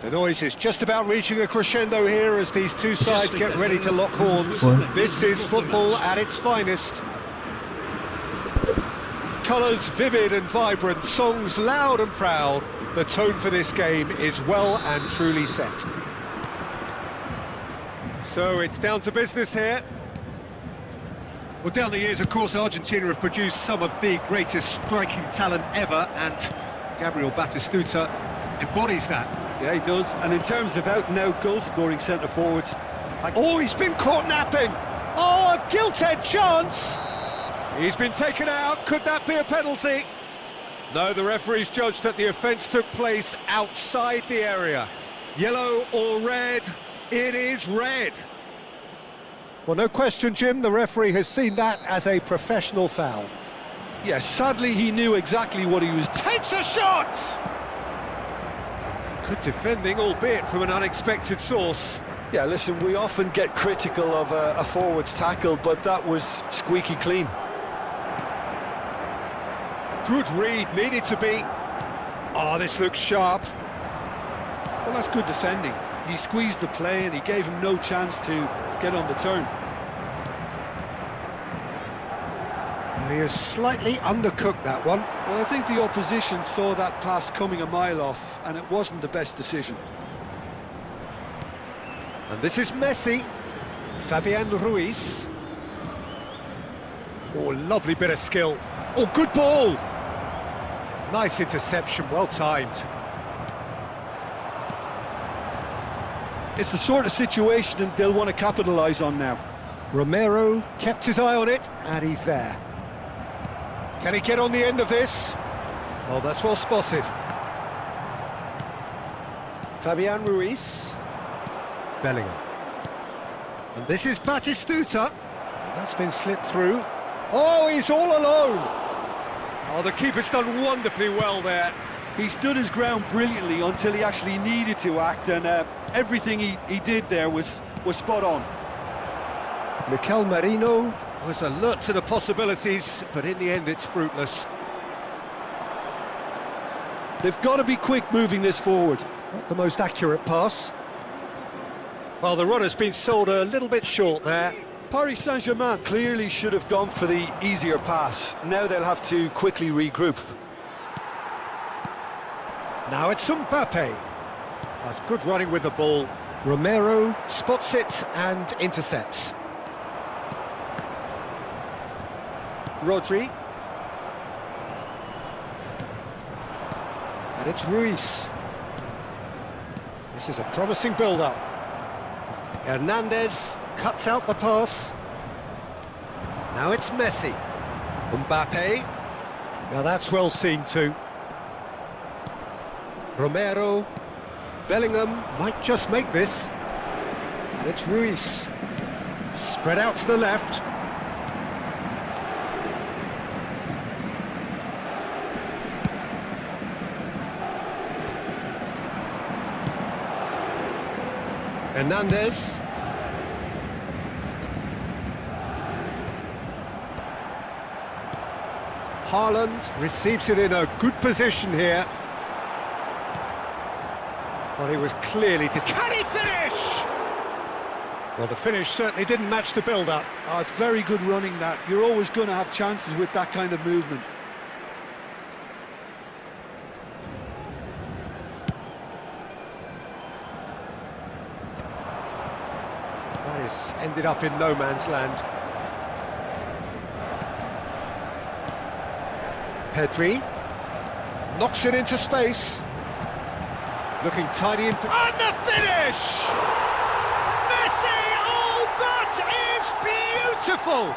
The noise is just about reaching a crescendo here as these two sides get ready to lock horns. This is football at its finest. Colours vivid and vibrant, songs loud and proud. The tone for this game is well and truly set. So it's down to business here. Well, down the years, of course, Argentina have produced some of the greatest striking talent ever, and Gabriel Batistuta embodies that. Yeah, he does. And in terms of out-and-out goal-scoring centre-forwards... Oh, he's been caught napping! Oh, a gilt-edged chance! He's been taken out. Could that be a penalty? No, the referee's judged that the offence took place outside the area. Yellow or red? It is red. Well, no question, Jim, the referee has seen that as a professional foul. Yeah, sadly he knew exactly what he was... Takes a shot! Good defending, albeit from an unexpected source. Yeah, listen, we often get critical of a forward's tackle, but that was squeaky clean. Good read, needed to be. Oh, this looks sharp. Well, that's good defending. He squeezed the play and he gave him no chance to get on the turn. Well, he has slightly undercooked that one. Well, I think the opposition saw that pass coming a mile off, and it wasn't the best decision. And this is Messi. Fabian Ruiz. Oh, lovely bit of skill. Oh, good ball! Nice interception, well timed. It's the sort of situation that they'll want to capitalise on now. Romero kept his eye on it, and he's there. Can he get on the end of this? Oh, that's well spotted. Fabian Ruiz. Bellingham. And this is Batistuta. That's been slipped through. Oh, he's all alone. Oh, the keeper's done wonderfully well there. He stood his ground brilliantly until he actually needed to act, and everything he did there was spot on. Mikel Merino was alert to the possibilities, but in the end it's fruitless. They've got to be quick moving this forward. Not the most accurate pass. Well, the runner's been sold a little bit short there. Paris Saint-Germain clearly should have gone for the easier pass. Now they'll have to quickly regroup. Now it's Mbappe. That's good running with the ball. Romero spots it and intercepts. Rodri. And it's Ruiz. This is a promising build-up. Hernandez cuts out the pass. Now it's Messi. Mbappe. Now that's well seen too. Romero. Bellingham might just make this. And it's Ruiz. Spread out to the left. Hernandez. Haaland receives it in a good position here. Well, he was clearly... Can he finish? Well, the finish certainly didn't match the build-up. Oh, it's very good running that. You're always going to have chances with that kind of movement. That has ended up in no man's land. Pedri knocks it into space. Looking tidy and the finish! Messi! Oh, that is beautiful!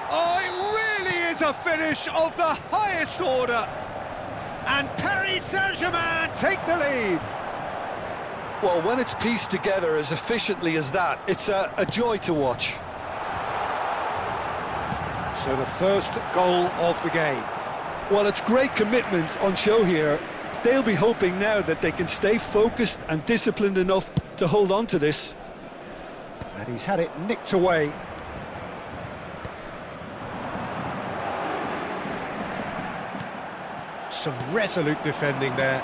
Oh, it really is a finish of the highest order. And Paris Saint-Germain take the lead. Well, when it's pieced together as efficiently as that, it's a joy to watch. So the first goal of the game. Well, it's great commitment on show here. They'll be hoping now that they can stay focused and disciplined enough to hold on to this. And he's had it nicked away. Some resolute defending there.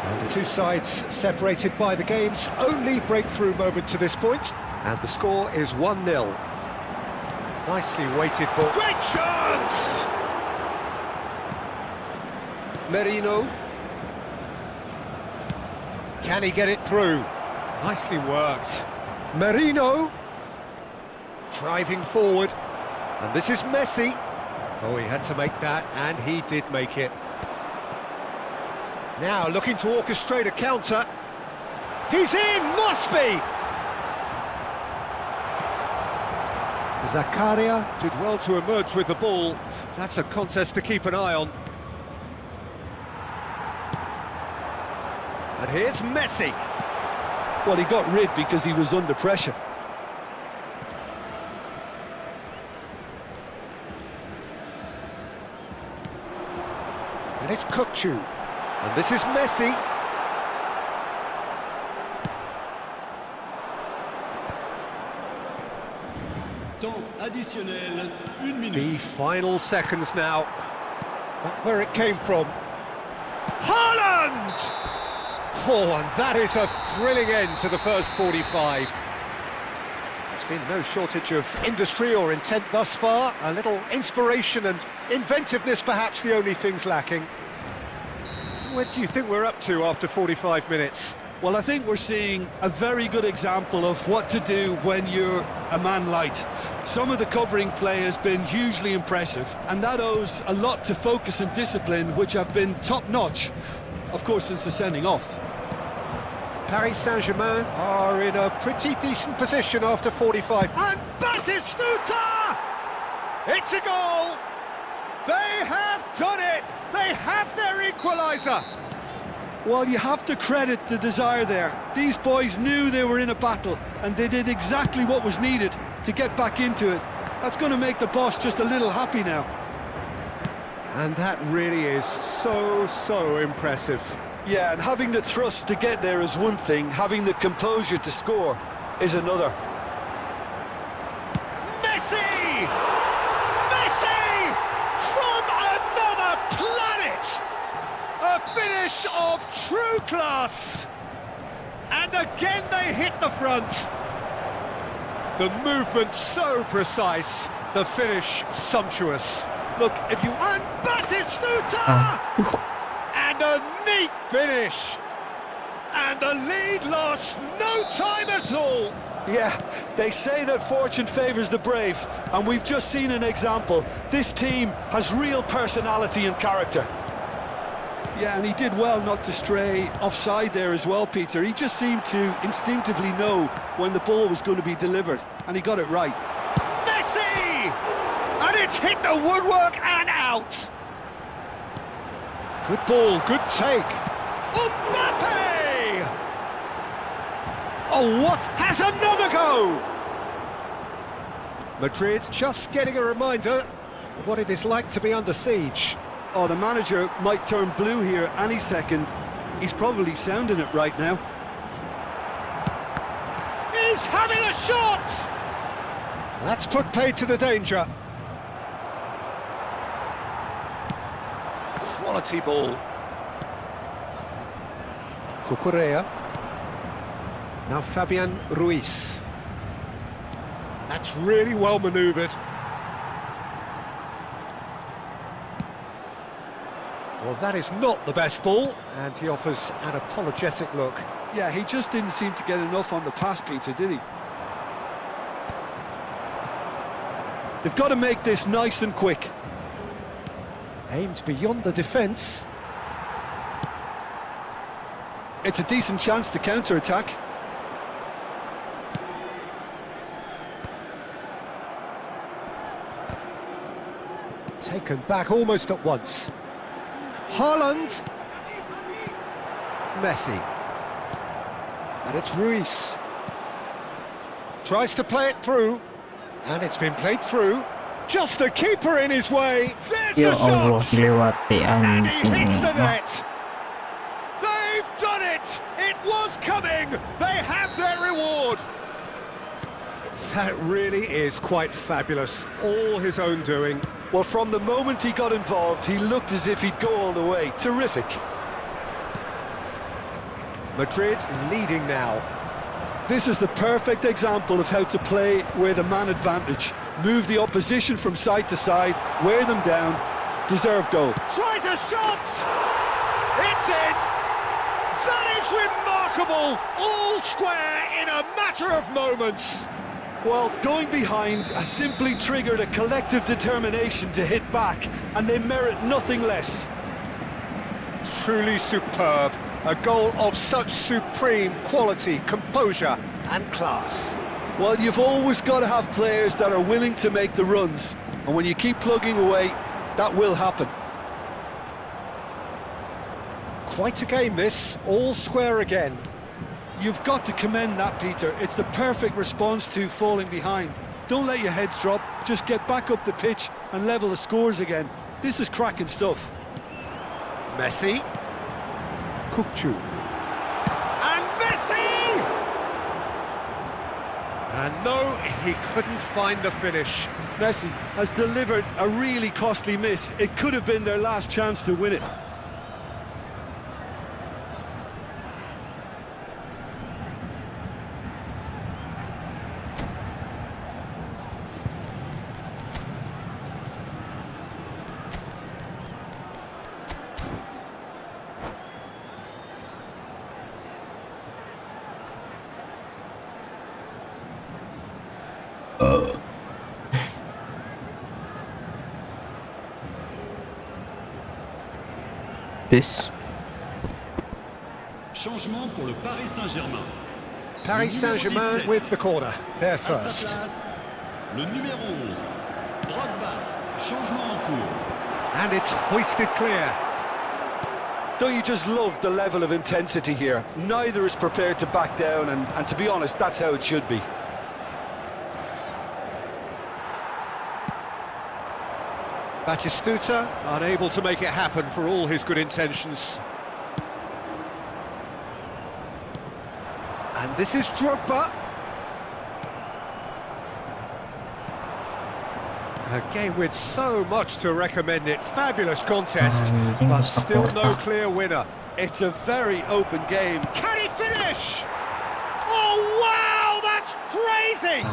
And the two sides separated by the game's only breakthrough moment to this point. And the score is 1-0. Nicely weighted ball. Great chance! Merino. Can he get it through? Nicely worked. Merino. Driving forward. And this is Messi. Oh, he had to make that, and he did make it. Now looking to orchestrate a counter. He's in, must be! Zakaria did well to emerge with the ball. That's a contest to keep an eye on. And here's Messi. Well, he got rid because he was under pressure. And it's Kukcu. And this is Messi. The final seconds now. Not where it came from. Haaland! Oh, and that is a thrilling end to the first 45. There's been no shortage of industry or intent thus far. A little inspiration and inventiveness, perhaps the only things lacking. What do you think we're up to after 45 minutes? Well, I think we're seeing a very good example of what to do when you're a man light. Some of the covering play has been hugely impressive, and that owes a lot to focus and discipline, which have been top-notch, of course, since the sending off. Paris Saint-Germain are in a pretty decent position after 45. And Batistuta! It's a goal! They have done it! They have their equaliser! Well, you have to credit the desire there. These boys knew they were in a battle, and they did exactly what was needed to get back into it. That's going to make the boss just a little happy now. And that really is so impressive. Yeah, and having the thrust to get there is one thing, having the composure to score is another. Messi! Messi! From another planet! A finish of true class! And again they hit the front. The movement so precise, the finish sumptuous. Look, if you... And Batistuta! And a neat finish. And the lead lost no time at all. Yeah, they say that fortune favours the brave, and we've just seen an example. This team has real personality and character. Yeah, and he did well not to stray offside there as well, Peter. He just seemed to instinctively know when the ball was going to be delivered, and he got it right. Messi! And it's hit the woodwork and out. Good ball, good take. Mbappe! Oh, what? Has another go! Madrid just getting a reminder of what it is like to be under siege. Oh, the manager might turn blue here any second. He's probably sounding it right now. He's having a shot! That's put paid to the danger. Quality ball. Cucurella. Now Fabian Ruiz. That's really well manoeuvred. Well, that is not the best ball, and he offers an apologetic look. Yeah, he just didn't seem to get enough on the pass, Peter, did he? They've got to make this nice and quick. Aimed beyond the defence. It's a decent chance to counter-attack. Taken back almost at once. Haaland. Messi. And it's Ruiz. Tries to play it through. And it's been played through. Just the keeper in his way. There's the shot. And he hits the net. They've done it. It was coming. They have their reward. That really is quite fabulous. All his own doing. Well, from the moment he got involved, he looked as if he'd go all the way. Terrific. Madrid leading now. This is the perfect example of how to play with a man advantage. Move the opposition from side to side, wear them down, deserve goal. Tries a shot! It's in! That is remarkable! All square in a matter of moments. Well, going behind has simply triggered a collective determination to hit back, and they merit nothing less. Truly superb. A goal of such supreme quality, composure and class. Well, you've always got to have players that are willing to make the runs, and when you keep plugging away, that will happen. Quite a game this, all square again. You've got to commend that, Peter. It's the perfect response to falling behind. Don't let your heads drop, just get back up the pitch and level the scores again. This is cracking stuff. Messi. Kukcu. And Messi! And no, he couldn't find the finish. Messi has delivered a really costly miss. It could have been their last chance to win it. This. Changement pour le Paris Saint-Germain. Paris Saint-Germain with the corner, they're first. Le numéro 11, Drogba, changement en cours. And it's hoisted clear. Don't you just love the level of intensity here? Neither is prepared to back down, and to be honest, that's how it should be. Batistuta unable to make it happen for all his good intentions. And this is Drogba. A game with so much to recommend it. Fabulous contest, but still no clear winner. It's a very open game. Can he finish? Oh, wow, that's crazy!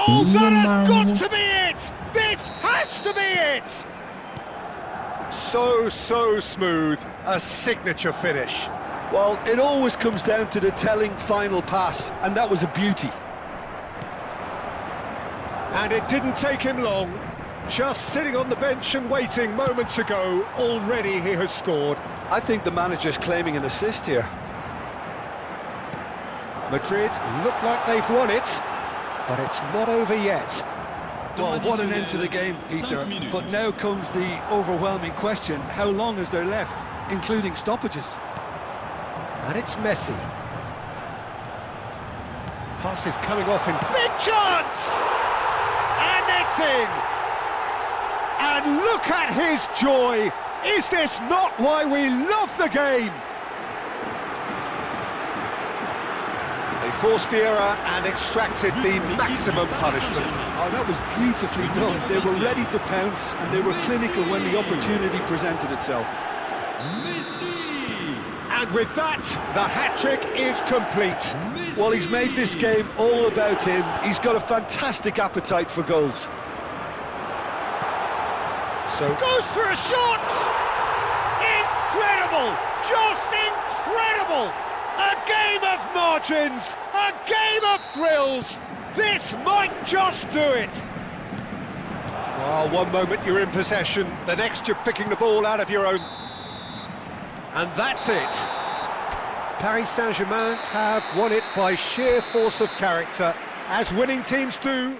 Oh, that has got to be it! This has to be it! So smooth, a signature finish. Well, it always comes down to the telling final pass, and that was a beauty. And it didn't take him long. Just sitting on the bench and waiting moments ago, already he has scored. I think the manager's claiming an assist here. Madrid look like they've won it, but it's not over yet. Well, what an end to the game, Peter. But now comes the overwhelming question, how long is there left, including stoppages? And it's Messi. Pass is coming off in... Big chance! And it's in! And look at his joy! Is this not why we love the game? They forced the error and extracted the maximum punishment. Oh, that was beautifully done. They were ready to pounce, and they were clinical when the opportunity presented itself. And with that, the hat-trick is complete. Well, he's made this game all about him. He's got a fantastic appetite for goals. So goes for a shot! Incredible! Just incredible! A game of margins! A game of thrills! This might just do it! Well, one moment you're in possession, the next you're picking the ball out of your own... And that's it! Paris Saint-Germain have won it by sheer force of character, as winning teams do.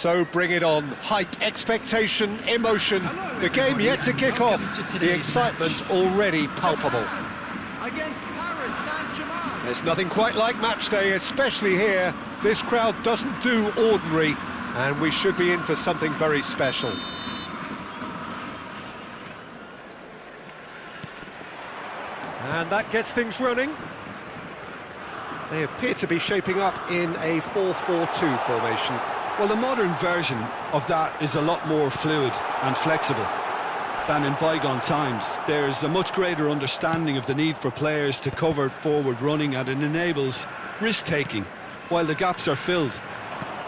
So bring it on. Hype, expectation, emotion. The game yet to kick off. The excitement already palpable. Against Paris Saint-Germain. There's nothing quite like match day, especially here. This crowd doesn't do ordinary, and we should be in for something very special. And that gets things running. They appear to be shaping up in a 4-4-2 formation. Well, the modern version of that is a lot more fluid and flexible than in bygone times. There's a much greater understanding of the need for players to cover forward running, and it enables risk-taking while the gaps are filled.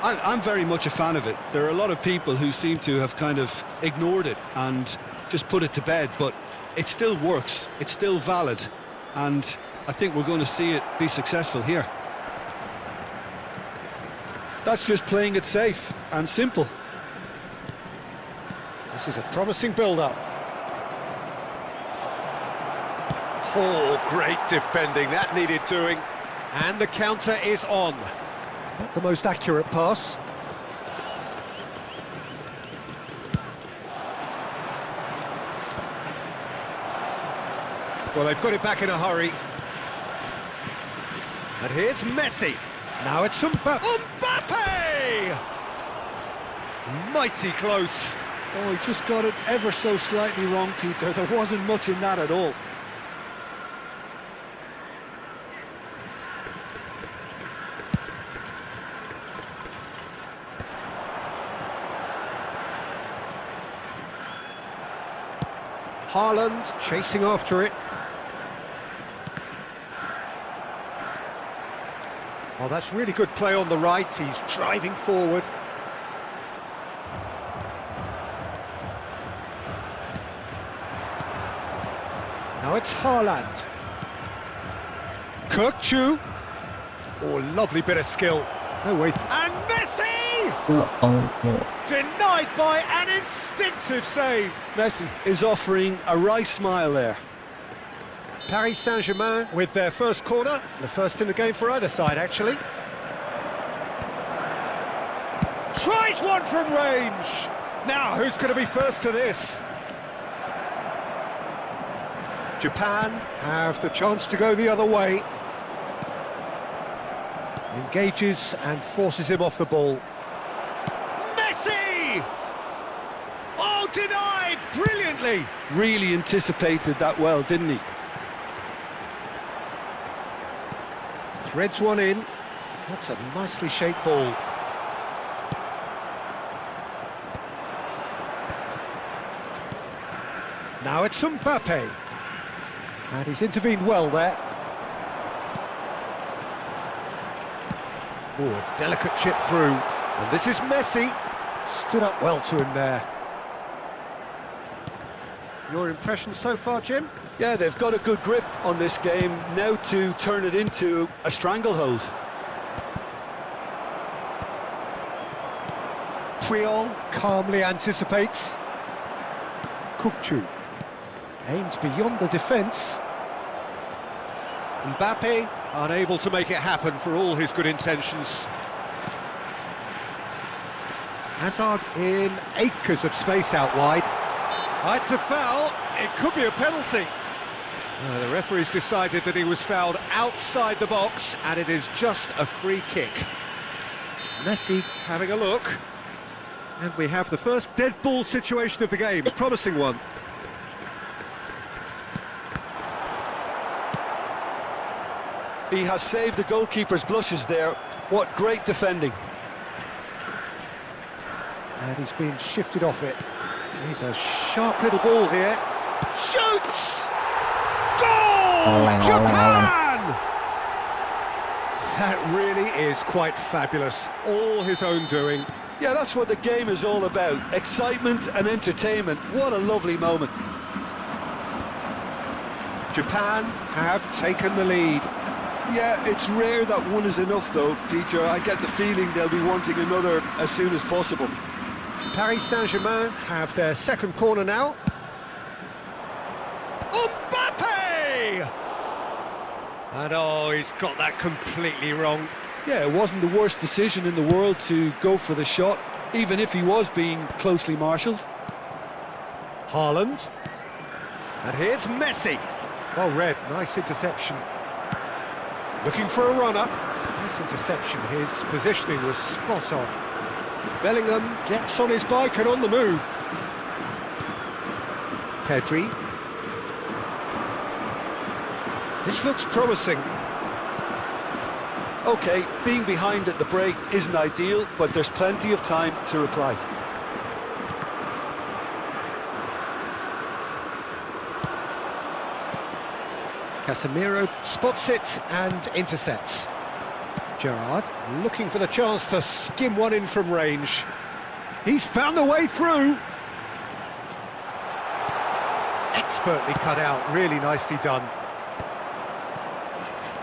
I'm very much a fan of it. There are a lot of people who seem to have kind of ignored it and just put it to bed, but it still works, it's still valid, and I think we're going to see it be successful here. That's just playing it safe and simple. This is a promising build-up. Oh, great defending, that needed doing. And the counter is on. Not the most accurate pass. Well, they've got it back in a hurry. And here's Messi. Now it's Mbappe! Mighty close. Oh, he just got it ever so slightly wrong, Peter. There wasn't much in that at all. Haaland chasing after it. Oh, that's really good play on the right. He's driving forward. Now it's Haaland. Kirkchu. Oh, lovely bit of skill. No way through. And Messi! Denied by an instinctive save. Messi is offering a wry smile there. Paris Saint-Germain with their first corner, the first in the game for either side, actually. Tries one from range. Now, who's going to be first to this? Japan have the chance to go the other way. Engages and forces him off the ball. Messi! Oh, denied brilliantly. Really anticipated that well, didn't he? Threads one in. That's a nicely shaped ball. Now it's Mbappe. And he's intervened well there. Oh, a delicate chip through. And this is Messi. Stood up well to him there. Your impression so far, Jim? Yeah, they've got a good grip on this game, now to turn it into a stranglehold. Puyol calmly anticipates. Kirkchu aims beyond the defence. Mbappe unable to make it happen for all his good intentions. Hazard in acres of space out wide. Oh, it's a foul. It could be a penalty. The referee's decided that he was fouled outside the box, and it is just a free kick. Messi having a look. And we have the first dead ball situation of the game, a promising one. He has saved the goalkeeper's blushes there. What great defending. And he's been shifted off it. He's a sharp little ball here. Shoots! Goal! Japan! That really is quite fabulous. All his own doing. Yeah, that's what the game is all about. Excitement and entertainment. What a lovely moment. Japan have taken the lead. Yeah, it's rare that one is enough though, Peter. I get the feeling they'll be wanting another as soon as possible. Paris Saint-Germain have their second corner now. Mbappe! And oh, he's got that completely wrong. Yeah, it wasn't the worst decision in the world to go for the shot. even if he was being closely marshalled. Haaland. And here's Messi. Well read, nice interception. Looking for a runner. Nice interception, his positioning was spot on. Bellingham gets on his bike and on the move. Pedri. This looks promising. OK, being behind at the break isn't ideal, but there's plenty of time to reply. Casemiro spots it and intercepts. Gerrard looking for the chance to skim one in from range. He's found the way through. Expertly cut out, really nicely done.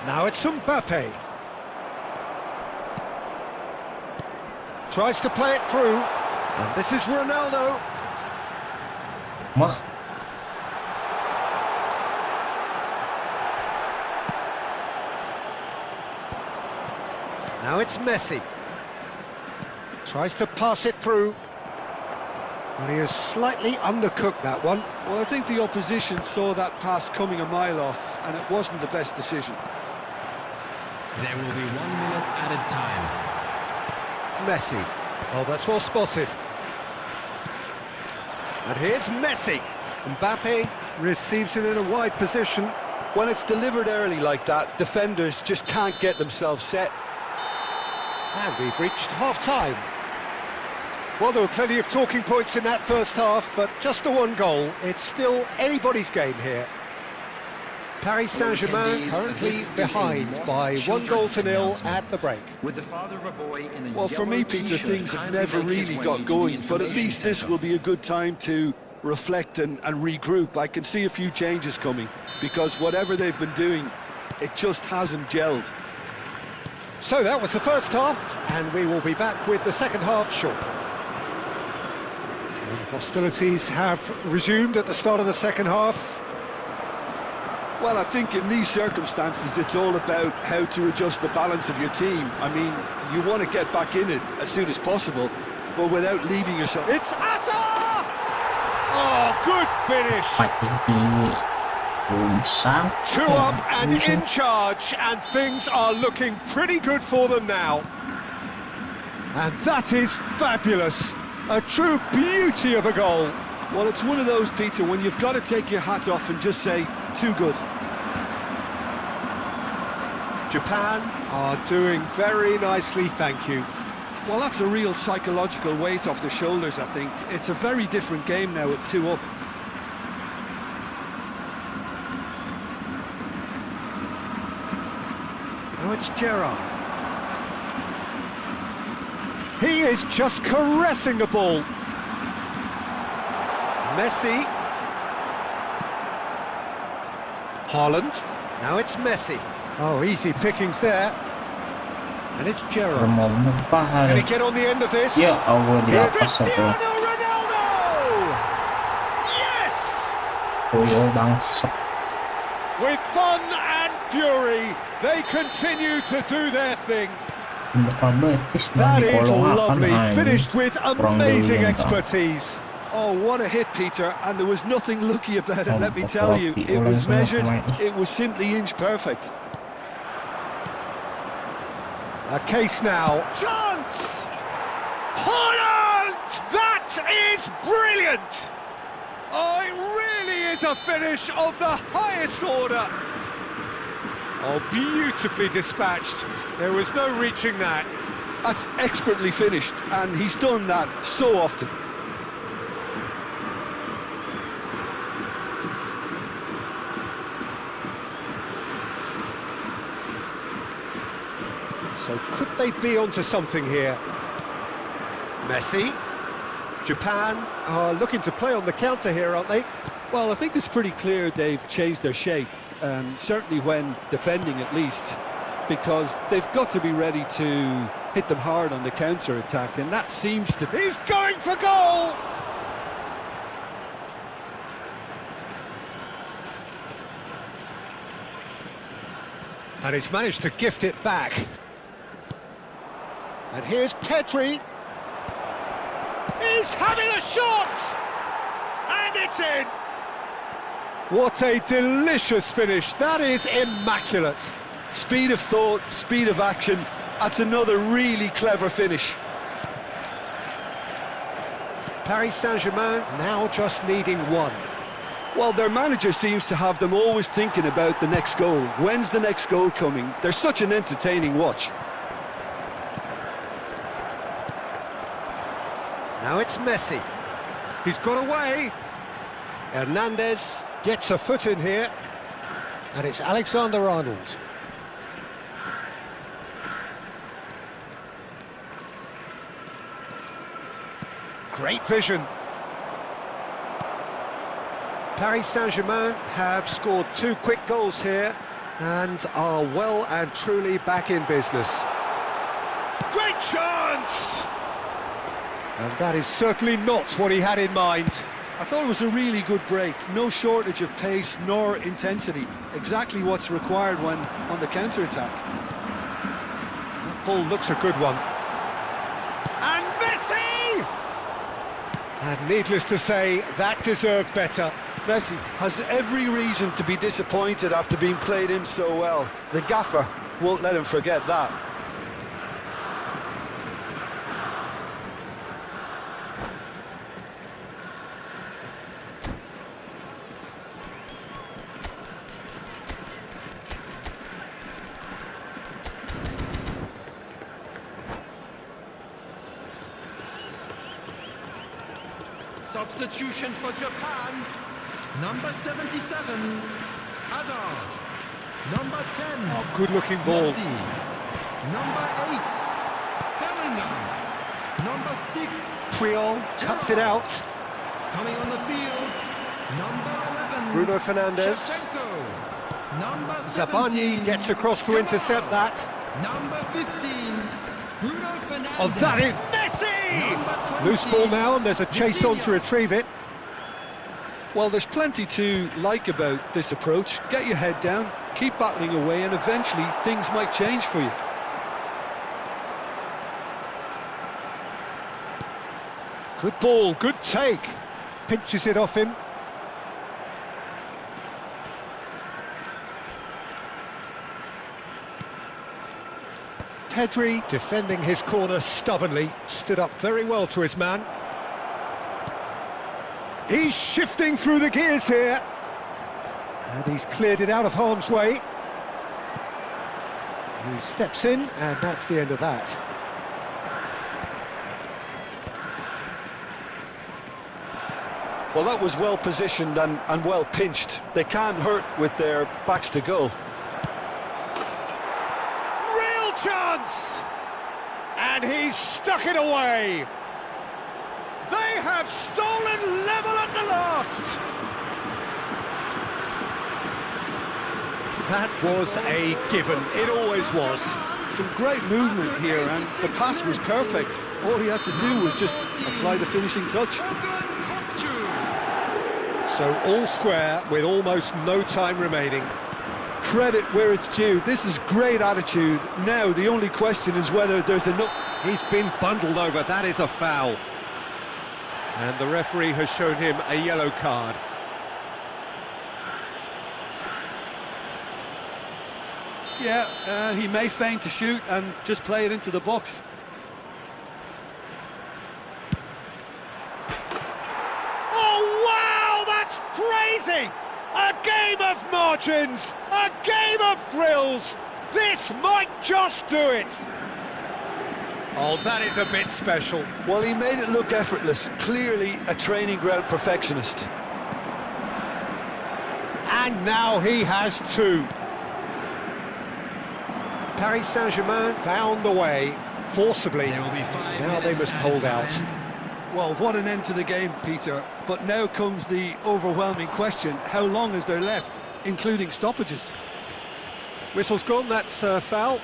Now it's Mbappe. Tries to play it through. And this is Ronaldo. What? Now it's Messi. Tries to pass it through. And he has slightly undercooked that one. Well, I think the opposition saw that pass coming a mile off, and it wasn't the best decision. There will be 1 minute added time. Messi. Oh, that's well spotted. And here's Messi. Mbappe receives it in a wide position. When it's delivered early like that, defenders just can't get themselves set. And we've reached half-time. Well, there were plenty of talking points in that first half, but just the one goal. It's still anybody's game here. Paris Saint-Germain currently behind by 1-0 at the break. With the father of a boy in a Well, for me, Peter, things have never really got going, but at least this will be a good time to reflect and regroup. I can see a few changes coming, because whatever they've been doing, it just hasn't gelled. So that was the first half, and we will be back with the second half shortly. And hostilities have resumed at the start of the second half. Well, I think in these circumstances, it's all about how to adjust the balance of your team. I mean, you want to get back in it as soon as possible, but without leaving yourself... It's Asa! Oh, good finish! 2 up and in charge, and things are looking pretty good for them now. And that is fabulous. A true beauty of a goal. Well, it's one of those, Peter, when you've got to take your hat off and just say, too good. Japan are doing very nicely, thank you. Well, that's a real psychological weight off their shoulders, I think. It's a very different game now at 2 up. Now it's Gerrard. He is just caressing the ball. Messi. Haaland. Now it's Messi. Oh, easy pickings there. And it's Gerrard. Can he get on the end of this? Ya Allah, di atas itu. Cristiano Ronaldo! Yes! Tuyul bangsat. With fun and fury, they continue to do their thing. That is lovely, finished with amazing expertise. Oh, what a hit, Peter, and there was nothing lucky about it, let me tell you. It was measured, it was simply inch perfect. A case now. Chance! Haaland! That is brilliant! Oh, it really is a finish of the highest order. Oh, beautifully dispatched. There was no reaching that. That's expertly finished, and he's done that so often. So could they be onto something here? Messi. Japan are looking to play on the counter here, aren't they? Well, I think it's pretty clear they've changed their shape, certainly when defending at least, because they've got to be ready to hit them hard on the counter-attack, and that seems to... He's going for goal! And he's managed to gift it back. And here's Pedri. He's having a shot! And it's in! What a delicious finish. That is immaculate. Speed of thought, speed of action. That's another really clever finish. Paris Saint-Germain now just needing one. Well, their manager seems to have them always thinking about the next goal. When's the next goal coming? They're such an entertaining watch. Now it's Messi. He's got away. Hernandez gets a foot in here. And it's Alexander-Arnold. Great vision. Paris Saint-Germain have scored 2 quick goals here and are well and truly back in business. Great chance! And that is certainly not what he had in mind. I thought it was a really good break. No shortage of pace nor intensity. Exactly what's required when on the counter-attack. That ball looks a good one. And Messi! And needless to say, that deserved better. Messi has every reason to be disappointed after being played in so well. The gaffer won't let him forget that. Substitution for Japan. Number 77, Hazard. Number 10. Oh, good-looking ball. Messi. Number 8, Bellingham. Number 6, Triol cuts it out. coming on the field. Number 11, Bruno Fernandes. Shevchenko. Number Zabani 17, gets across to intercept that. Number 15, Bruno Fernandes. Oh, that is Messi! Number 20, Loose ball now, and there's a chase on to retrieve it. Well, there's plenty to like about this approach. Get your head down, keep battling away, and eventually things might change for you. Good ball, good take. Pinches it off him. Pedri, defending his corner stubbornly, stood up very well to his man. He's shifting through the gears here. And he's cleared it out of harm's way. He steps in, and that's the end of that. Well, that was well positioned and well pinched. They can't hurt with their backs to goal. Real chance! And he's stuck it away. They have stolen level at the last. That was a given. It always was. Some great movement here, and the pass was perfect. All he had to do was just apply the finishing touch. So all square with almost no time remaining. Credit where it's due. This is great attitude. Now the only question is whether there's enough. He's been bundled over. That is a foul. And the referee has shown him a yellow card. Yeah, he may feign to shoot and just play it into the box. Oh, wow, that's crazy! A game of margins, a game of thrills. This might just do it. Oh, that is a bit special. Well, he made it look effortless. Clearly a training ground perfectionist. And now he has two. Paris Saint-Germain found the way, forcibly. There will be 5 Now they minutes must added hold out. time. Well, what an end to the game, Peter. But now comes the overwhelming question. How long is there left, including stoppages? Whistle's gone, that's foul.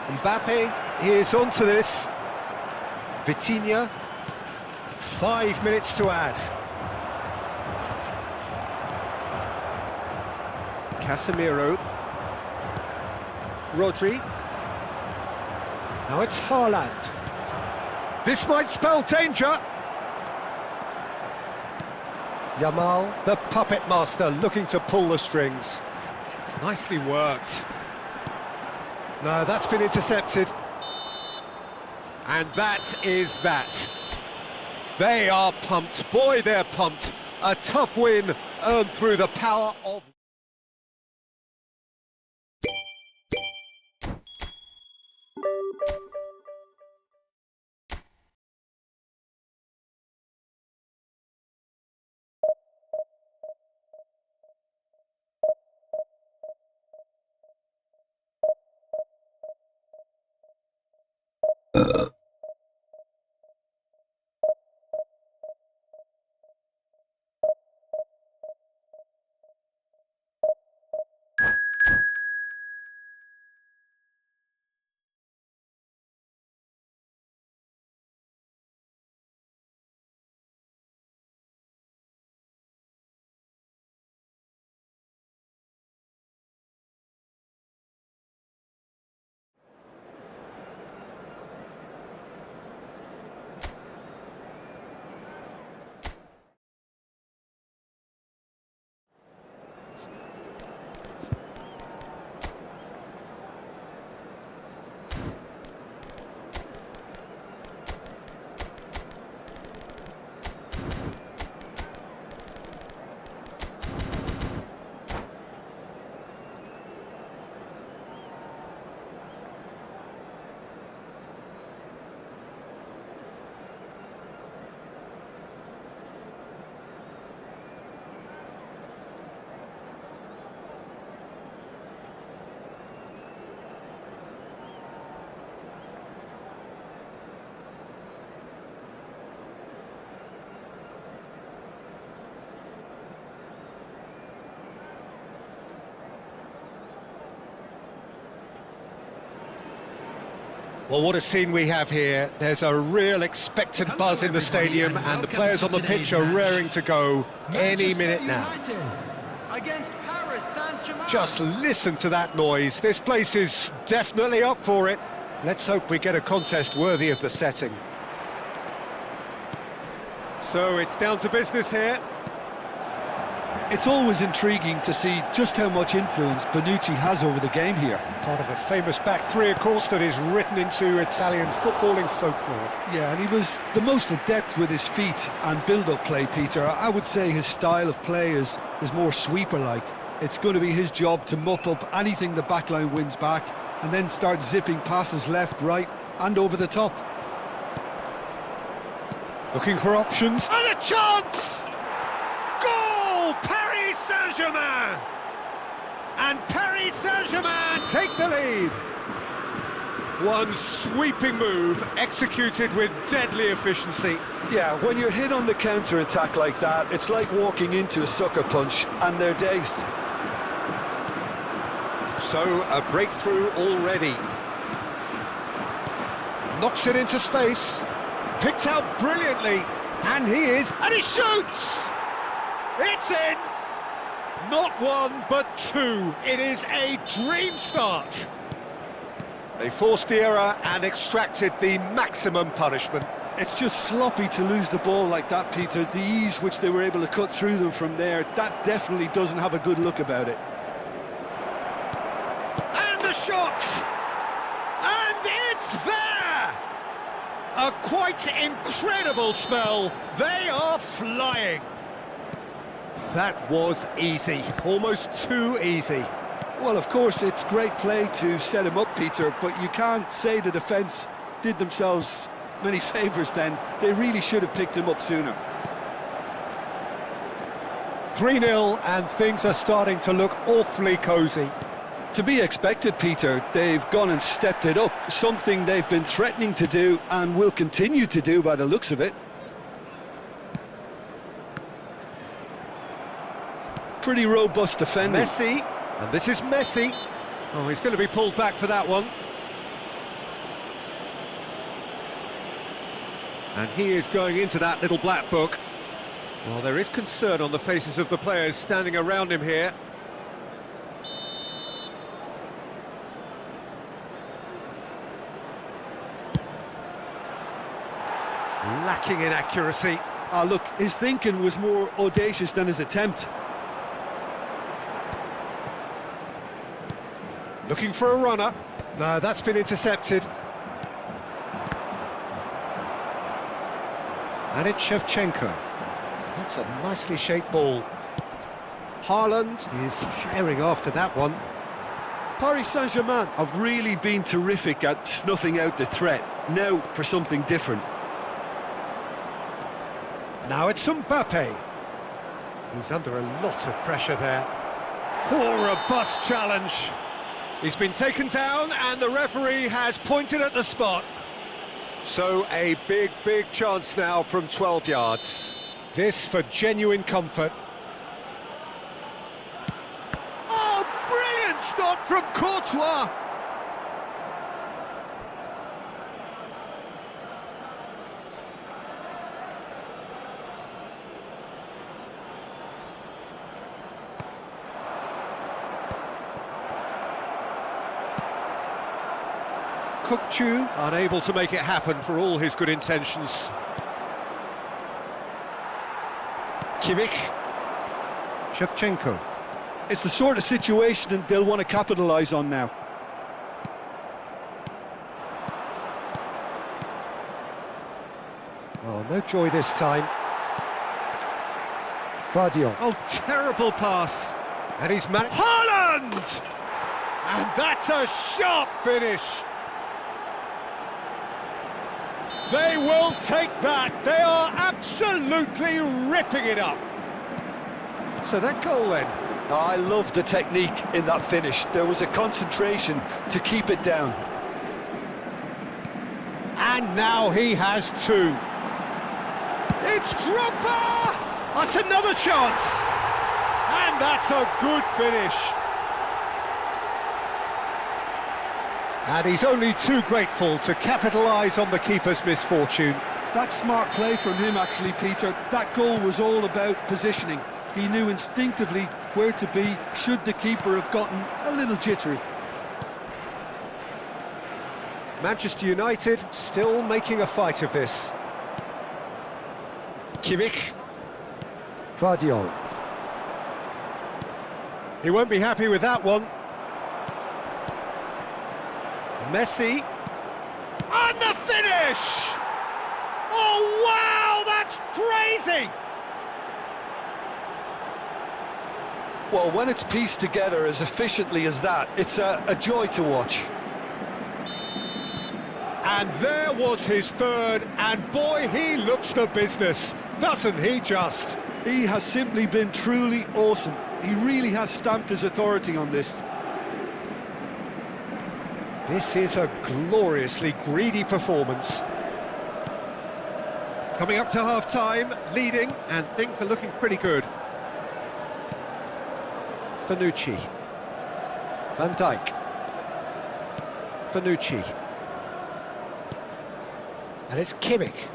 Mbappe is onto this. Vitinha, 5 minutes to add. Casemiro. Rodri. Now it's Haaland. This might spell danger. Yamal, the puppet master, looking to pull the strings. Nicely worked. No, that's been intercepted. And that is that. They are pumped. Boy, they're pumped. A tough win earned through the power of... Well, what a scene we have here. There's a real expectant buzz in the stadium, and the players on the pitch are raring to go any minute now. Against Paris Saint-Germain. Just listen to that noise. This place is definitely up for it. Let's hope we get a contest worthy of the setting. So it's down to business here. It's always intriguing to see just how much influence Bonucci has over the game here. Part of a famous back three, of course, that is written into Italian footballing folklore. Yeah, and he was the most adept with his feet and build-up play, Peter. I would say his style of play is more sweeper-like. It's going to be his job to mop up anything the backline wins back and then start zipping passes left, right and over the top. Looking for options. And a chance! Goal! Paris Saint-Germain! And Paris Saint-Germain take the lead. One sweeping move executed with deadly efficiency. Yeah, when you're hit on the counter-attack like that, it's like walking into a sucker punch and they're dazed. So, a breakthrough already. Knocks it into space. Picked out brilliantly. And he shoots! It's in! Not one, but two. It is a dream start. They forced the error and extracted the maximum punishment. It's just sloppy to lose the ball like that, Peter. The ease which they were able to cut through them from there, that definitely doesn't have a good look about it. And the shot! And it's there! A quite incredible spell. They are flying. That was easy, almost too easy. Well, of course, it's great play to set him up, Peter, but you can't say the defence did themselves many favours then. They really should have picked him up sooner. 3-0, and things are starting to look awfully cosy. To be expected, Peter. They've gone and stepped it up, something they've been threatening to do and will continue to do by the looks of it. Pretty robust defending. Messi, and this is Messi. Oh, he's going to be pulled back for that one. And he is going into that little black book. Well, there is concern on the faces of the players standing around him here. Lacking in accuracy. Ah, look, his thinking was more audacious than his attempt. Looking for a runner. No, that's been intercepted. And it's Shevchenko. That's a nicely shaped ball. Haaland is herring after that one. Paris Saint-Germain have really been terrific at snuffing out the threat. Now for something different. Now it's Mbappe. He's under a lot of pressure there. Poor robust challenge. He's been taken down and the referee has pointed at the spot. So a big chance now from 12 yards. This for genuine comfort. Oh, brilliant stop from Courtois! Kukçu unable to make it happen for all his good intentions. Kimmich. Shevchenko. It's the sort of situation that they'll want to capitalise on now. Oh, no joy this time. Guardiola. Oh, terrible pass. And he's managed. Haaland! And that's a sharp finish. They will take that. They are absolutely ripping it up. So that goal then. I love the technique in that finish. There was a concentration to keep it down. And now he has two. It's Drogba! That's another chance. And that's a good finish. And he's only too grateful to capitalise on the keeper's misfortune. That's smart play from him, actually, Peter. That goal was all about positioning. He knew instinctively where to be should the keeper have gotten a little jittery. Manchester United still making a fight of this. Kimmich. Guardiola. He won't be happy with that one. Messi. And the finish! Oh, wow, that's crazy! Well, when it's pieced together as efficiently as that, it's a joy to watch. And there was his third, and boy, he looks the business, doesn't he just? He has simply been truly awesome. He really has stamped his authority on this. This is a gloriously greedy performance. Coming up to half-time, leading, and things are looking pretty good. Bonucci. Van Dijk. Bonucci. And it's Kimmich.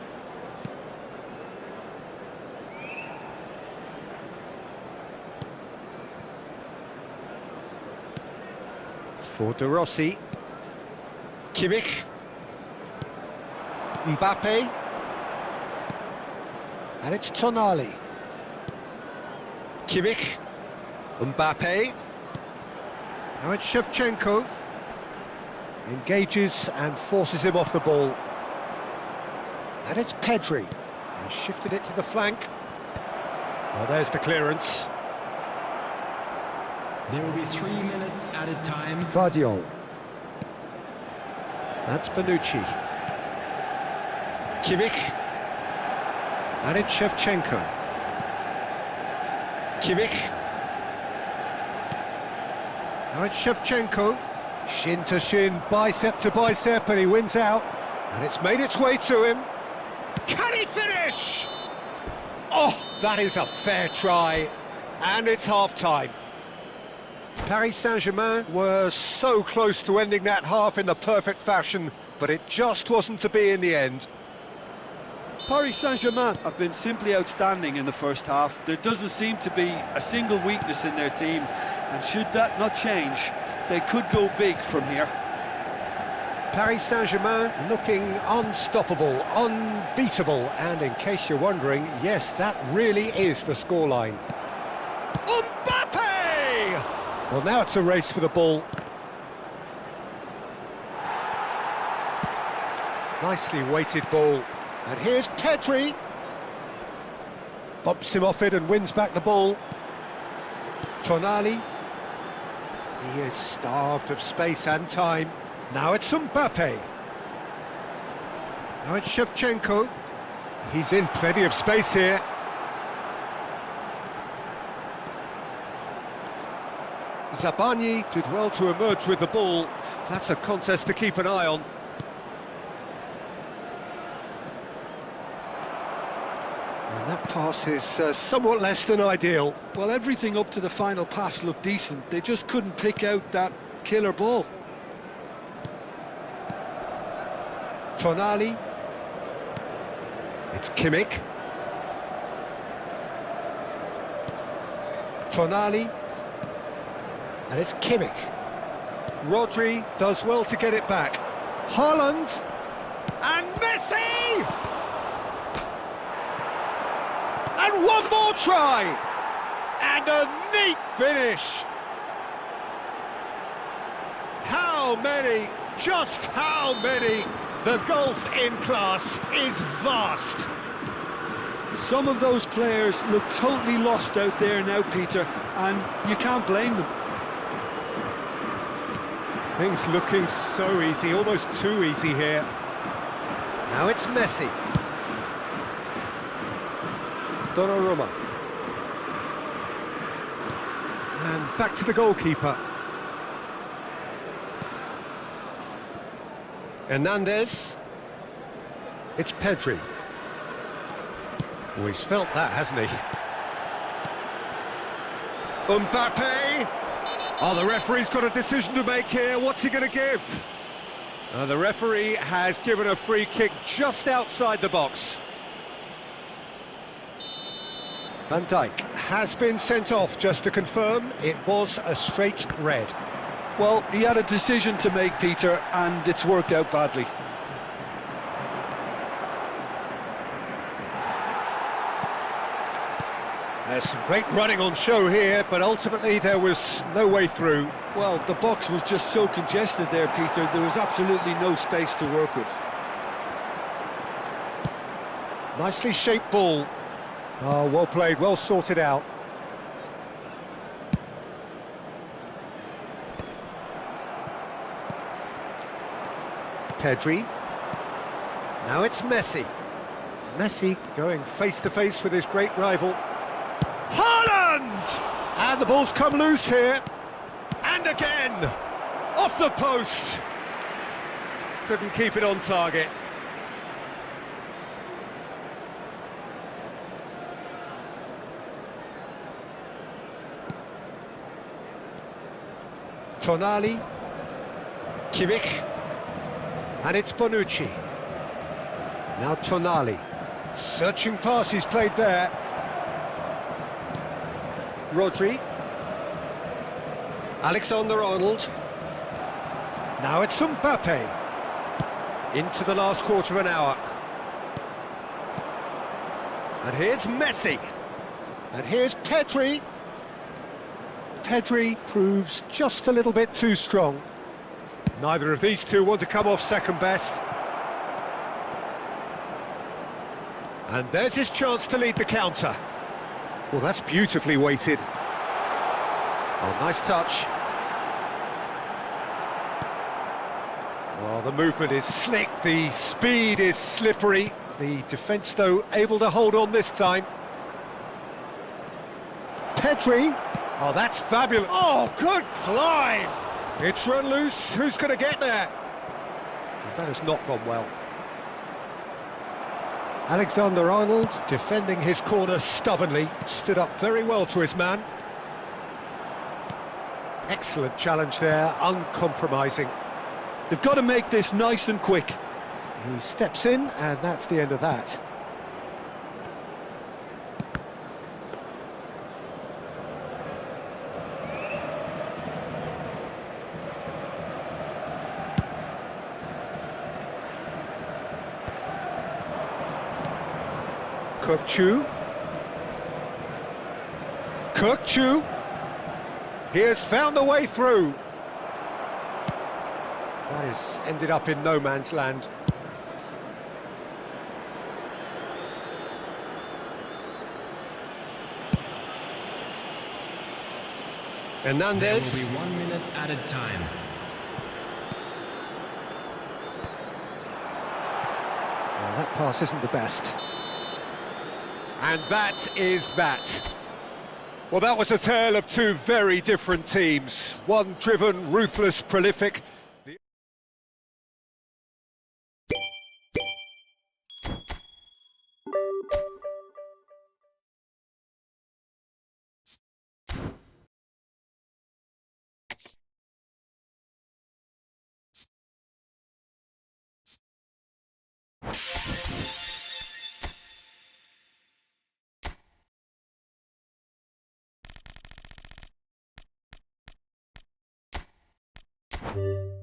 For De Rossi. Kimmich. Mbappe. And it's Tonali. Kimmich. Mbappe. Now it's Shevchenko. Engages and forces him off the ball. And it's Pedri. He shifted it to the flank. Well, there's the clearance. There will be 3 minutes added time. Guardiola. That's Bonucci. Kimmich. And it's Shevchenko. Kimmich. Now it's Shevchenko. Shin to shin, bicep to bicep, and he wins out. And it's made its way to him. Can he finish? Oh, that is a fair try. And it's half-time. Paris Saint-Germain were so close to ending that half in the perfect fashion, but it just wasn't to be in the end. Paris Saint-Germain have been simply outstanding in the first half. There doesn't seem to be a single weakness in their team, and should that not change, they could go big from here. Paris Saint-Germain looking unstoppable, unbeatable, and in case you're wondering, yes, that really is the scoreline. Mbappe! Well, now it's a race for the ball. Nicely weighted ball. And here's Pedri. Bumps him off it and wins back the ball. Tonali. He is starved of space and time. Now it's Mbappe. Now it's Shevchenko. He's in plenty of space here. Zabani did well to emerge with the ball. That's a contest to keep an eye on. And that pass is somewhat less than ideal. Well, everything up to the final pass looked decent. They just couldn't pick out that killer ball. Tonali. It's Kimmich. Tonali. And it's Kimmich. Rodri does well to get it back. Haaland. And Messi! And one more try! And a neat finish! How many? Just how many? The gulf in class is vast. Some of those players look totally lost out there now, Peter, and you can't blame them. Things looking so easy, almost too easy here. Now it's Messi. Donnarumma. And back to the goalkeeper. Hernandez. It's Pedri. Oh, he's felt that, hasn't he? Mbappe! Oh, the referee's got a decision to make here. What's he going to give? The referee has given a free kick just outside the box. Van Dijk has been sent off, just to confirm. It was a straight red. Well, he had a decision to make, Peter, and it's worked out badly. There's some great running on show here, but ultimately there was no way through. Well, the box was just so congested there, Peter. There was absolutely no space to work with. Nicely shaped ball. Oh, well played, well sorted out. Pedri. Now it's Messi. Messi going face-to-face with his great rival. Haaland! And the ball's come loose here. And again! Off the post! Couldn't keep it on target. Tonali. Kimmich. And it's Bonucci. Now Tonali. Searching pass he's played there. Rodri. Alexander-Arnold. Now it's Mbappe. Into the last quarter of an hour. And here's Messi. And here's Pedri. Pedri proves just a little bit too strong. Neither of these two want to come off second best. And there's his chance to lead the counter. Well, that's beautifully weighted. Oh, nice touch. Well, the movement is slick, the speed is slippery. The defence, though, able to hold on this time. Pedri. Oh, that's fabulous. Oh, good climb. It's run loose. Who's going to get there? That has not gone well. Alexander-Arnold defending his corner stubbornly, stood up very well to his man. Excellent challenge there, uncompromising. They've got to make this nice and quick. He steps in, and that's the end of that. Kukçu. Kukçu. He has found the way through. That has ended up in no man's land. There Hernandez. will be 1 minute added time. Well, that pass isn't the best. And that is that. Well, that was a tale of two very different teams. One driven, ruthless, prolific. The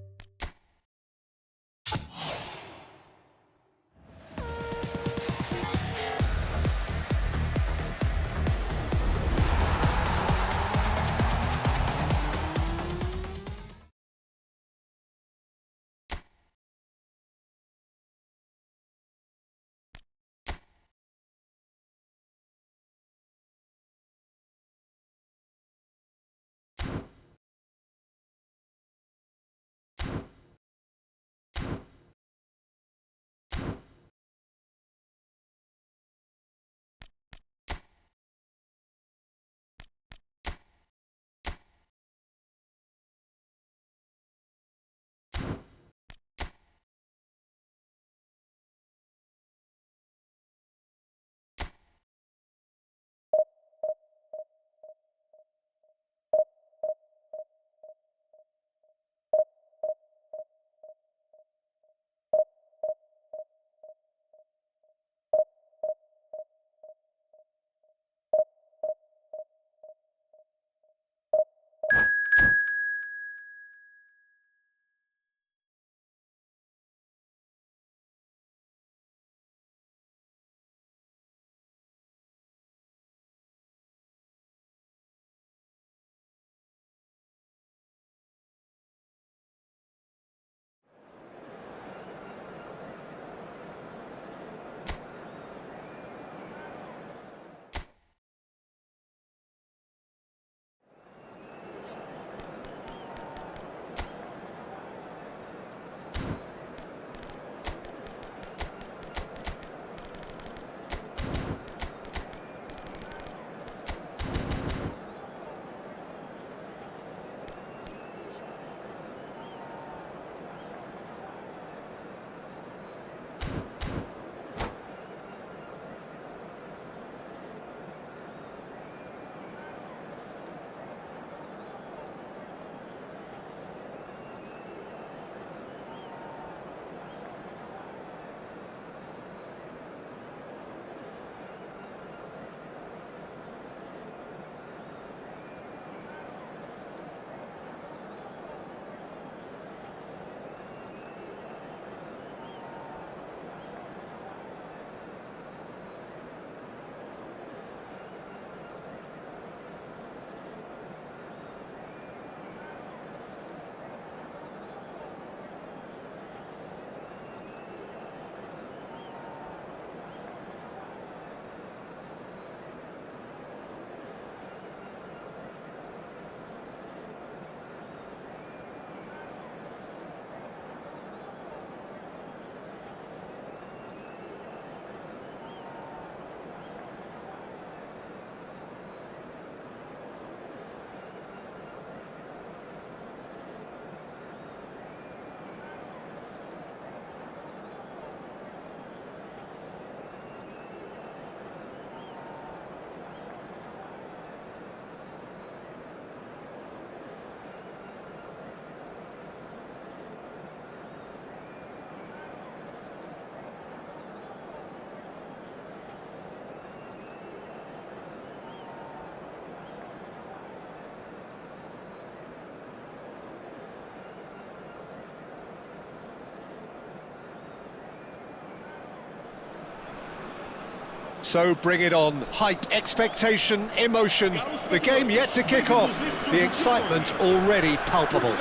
So bring it on. Hype, expectation, emotion. The game yet to kick off. The excitement already palpable.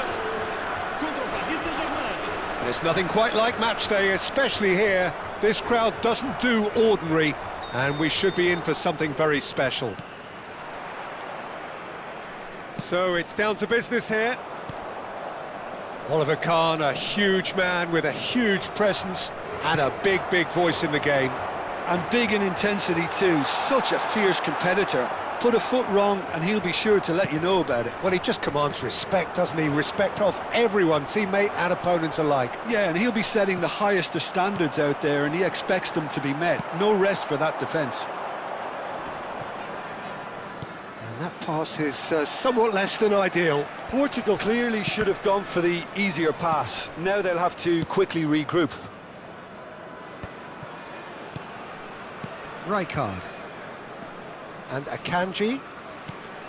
There's nothing quite like match day, especially here. This crowd doesn't do ordinary, and we should be in for something very special. So it's down to business here. Oliver Kahn, a huge man with a huge presence and a big, big voice in the game. And big in intensity too, such a fierce competitor. Put a foot wrong and he'll be sure to let you know about it. Well, he just commands respect, doesn't he? Respect of everyone, teammate and opponent alike. Yeah, and he'll be setting the highest of standards out there and he expects them to be met. No rest for that defence. And that pass is somewhat less than ideal. Portugal clearly should have gone for the easier pass. Now they'll have to quickly regroup. Rijkaard. And Akanji.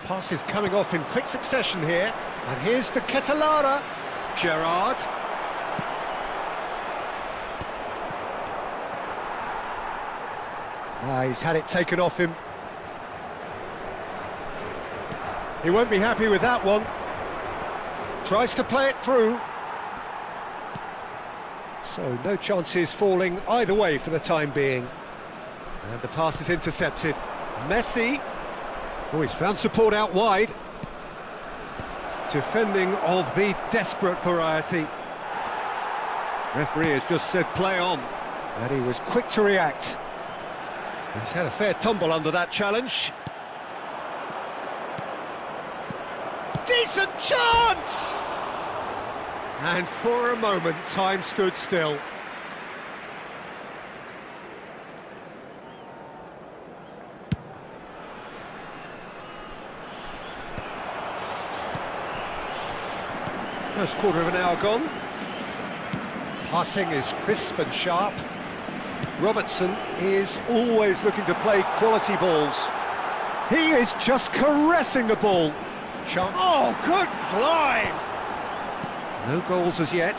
Pass is coming off in quick succession here. And here's the Ketelara. Gerrard. He's had it taken off him. He won't be happy with that one. Tries to play it through. So no chances falling either way for the time being. And the pass is intercepted. Messi. Oh, he's found support out wide. Defending of the desperate variety. Referee has just said play on. And he was quick to react. He's had a fair tumble under that challenge. Decent chance! And for a moment, time stood still. First quarter of an hour gone. Passing is crisp and sharp. Robertson is always looking to play quality balls. He is just caressing the ball. Oh, good climb! No goals as yet.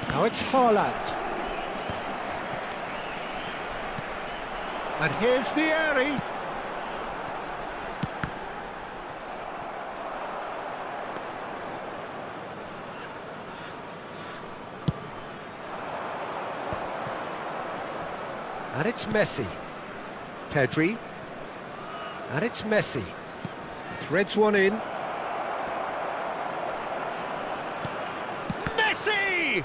Now it's Haaland. And here's Vieri. And it's Messi. Pedri. And it's Messi. Threads one in. Messi!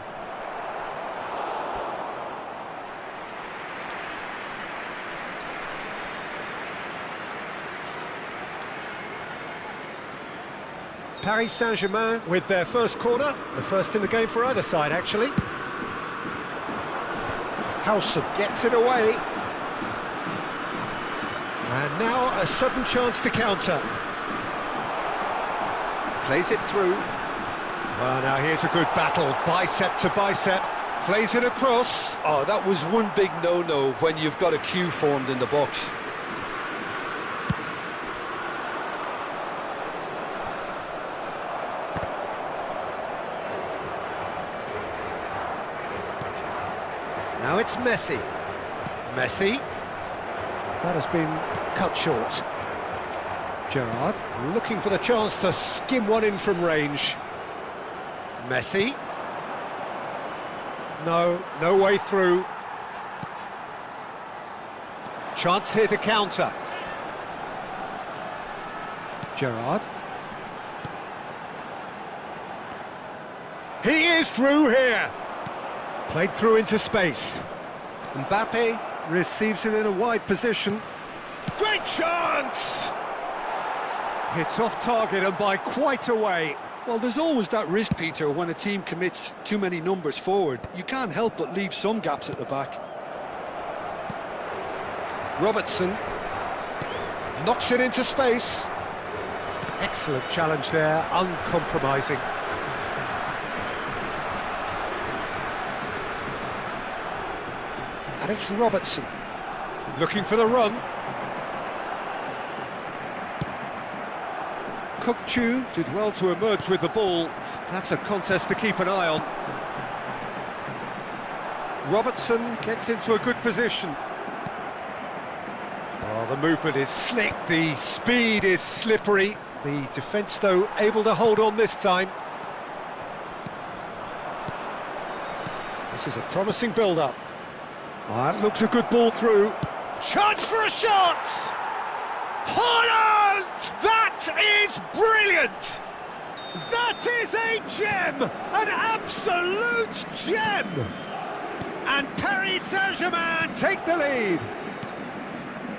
Paris Saint-Germain with their first corner. The first in the game for either side, actually. Howson gets it away. And now a sudden chance to counter. Plays it through. Well, now here's a good battle, bicep to bicep. Plays it across. Oh, that was one big no-no when you've got a queue formed in the box. Now it's Messi. Messi. That has been cut short. Gerrard looking for the chance to skim one in from range. Messi. No way through. Chance here to counter. Gerrard. He is through here. Played through into space. Mbappe receives it in a wide position. Great chance! Hits off target and by quite a way. Well, there's always that risk, Peter, when a team commits too many numbers forward. You can't help but leave some gaps at the back. Robertson knocks it into space. Excellent challenge there, uncompromising. And it's Robertson looking for the run. Kokchu did well to emerge with the ball. That's a contest to keep an eye on. Robertson gets into a good position. Well, the movement is slick, the speed is slippery. The defence, though, able to hold on this time. This is a promising build-up. Oh, that looks a good ball through. Chance for a shot! Holland! That is brilliant! That is a gem! An absolute gem! And Paris Saint-Germain take the lead.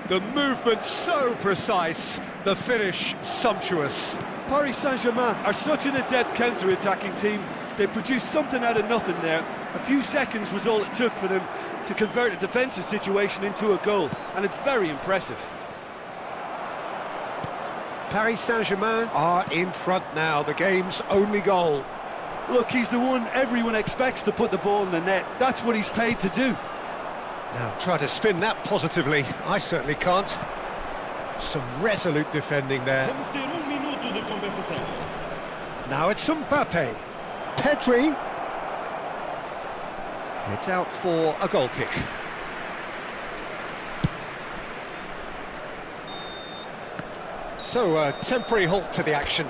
The movement so precise, the finish sumptuous. Paris Saint-Germain are such an adept counter-attacking team. They produced something out of nothing there. A few seconds was all it took for them to convert a defensive situation into a goal, and it's very impressive. Paris Saint-Germain are in front now, the game's only goal. Look, he's the one everyone expects to put the ball in the net. That's what he's paid to do. Now try to spin that positively. I certainly can't. Some resolute defending there. Vamos ter minuto de compensação. Now it's Mbappe. Pedri. It's out for a goal kick. So a temporary halt to the action.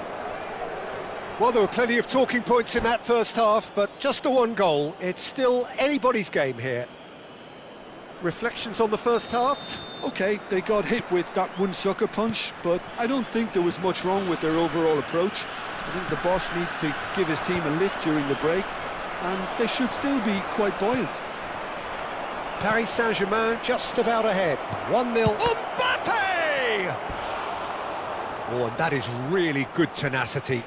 Well, there were plenty of talking points in that first half, but just the one goal. It's still anybody's game here. Reflections on the first half? Okay, they got hit with that one sucker punch, but I don't think there was much wrong with their overall approach. I think the boss needs to give his team a lift during the break, and they should still be quite buoyant. Paris Saint-Germain just about ahead. 1-0. Mbappe! Oh, and that is really good tenacity.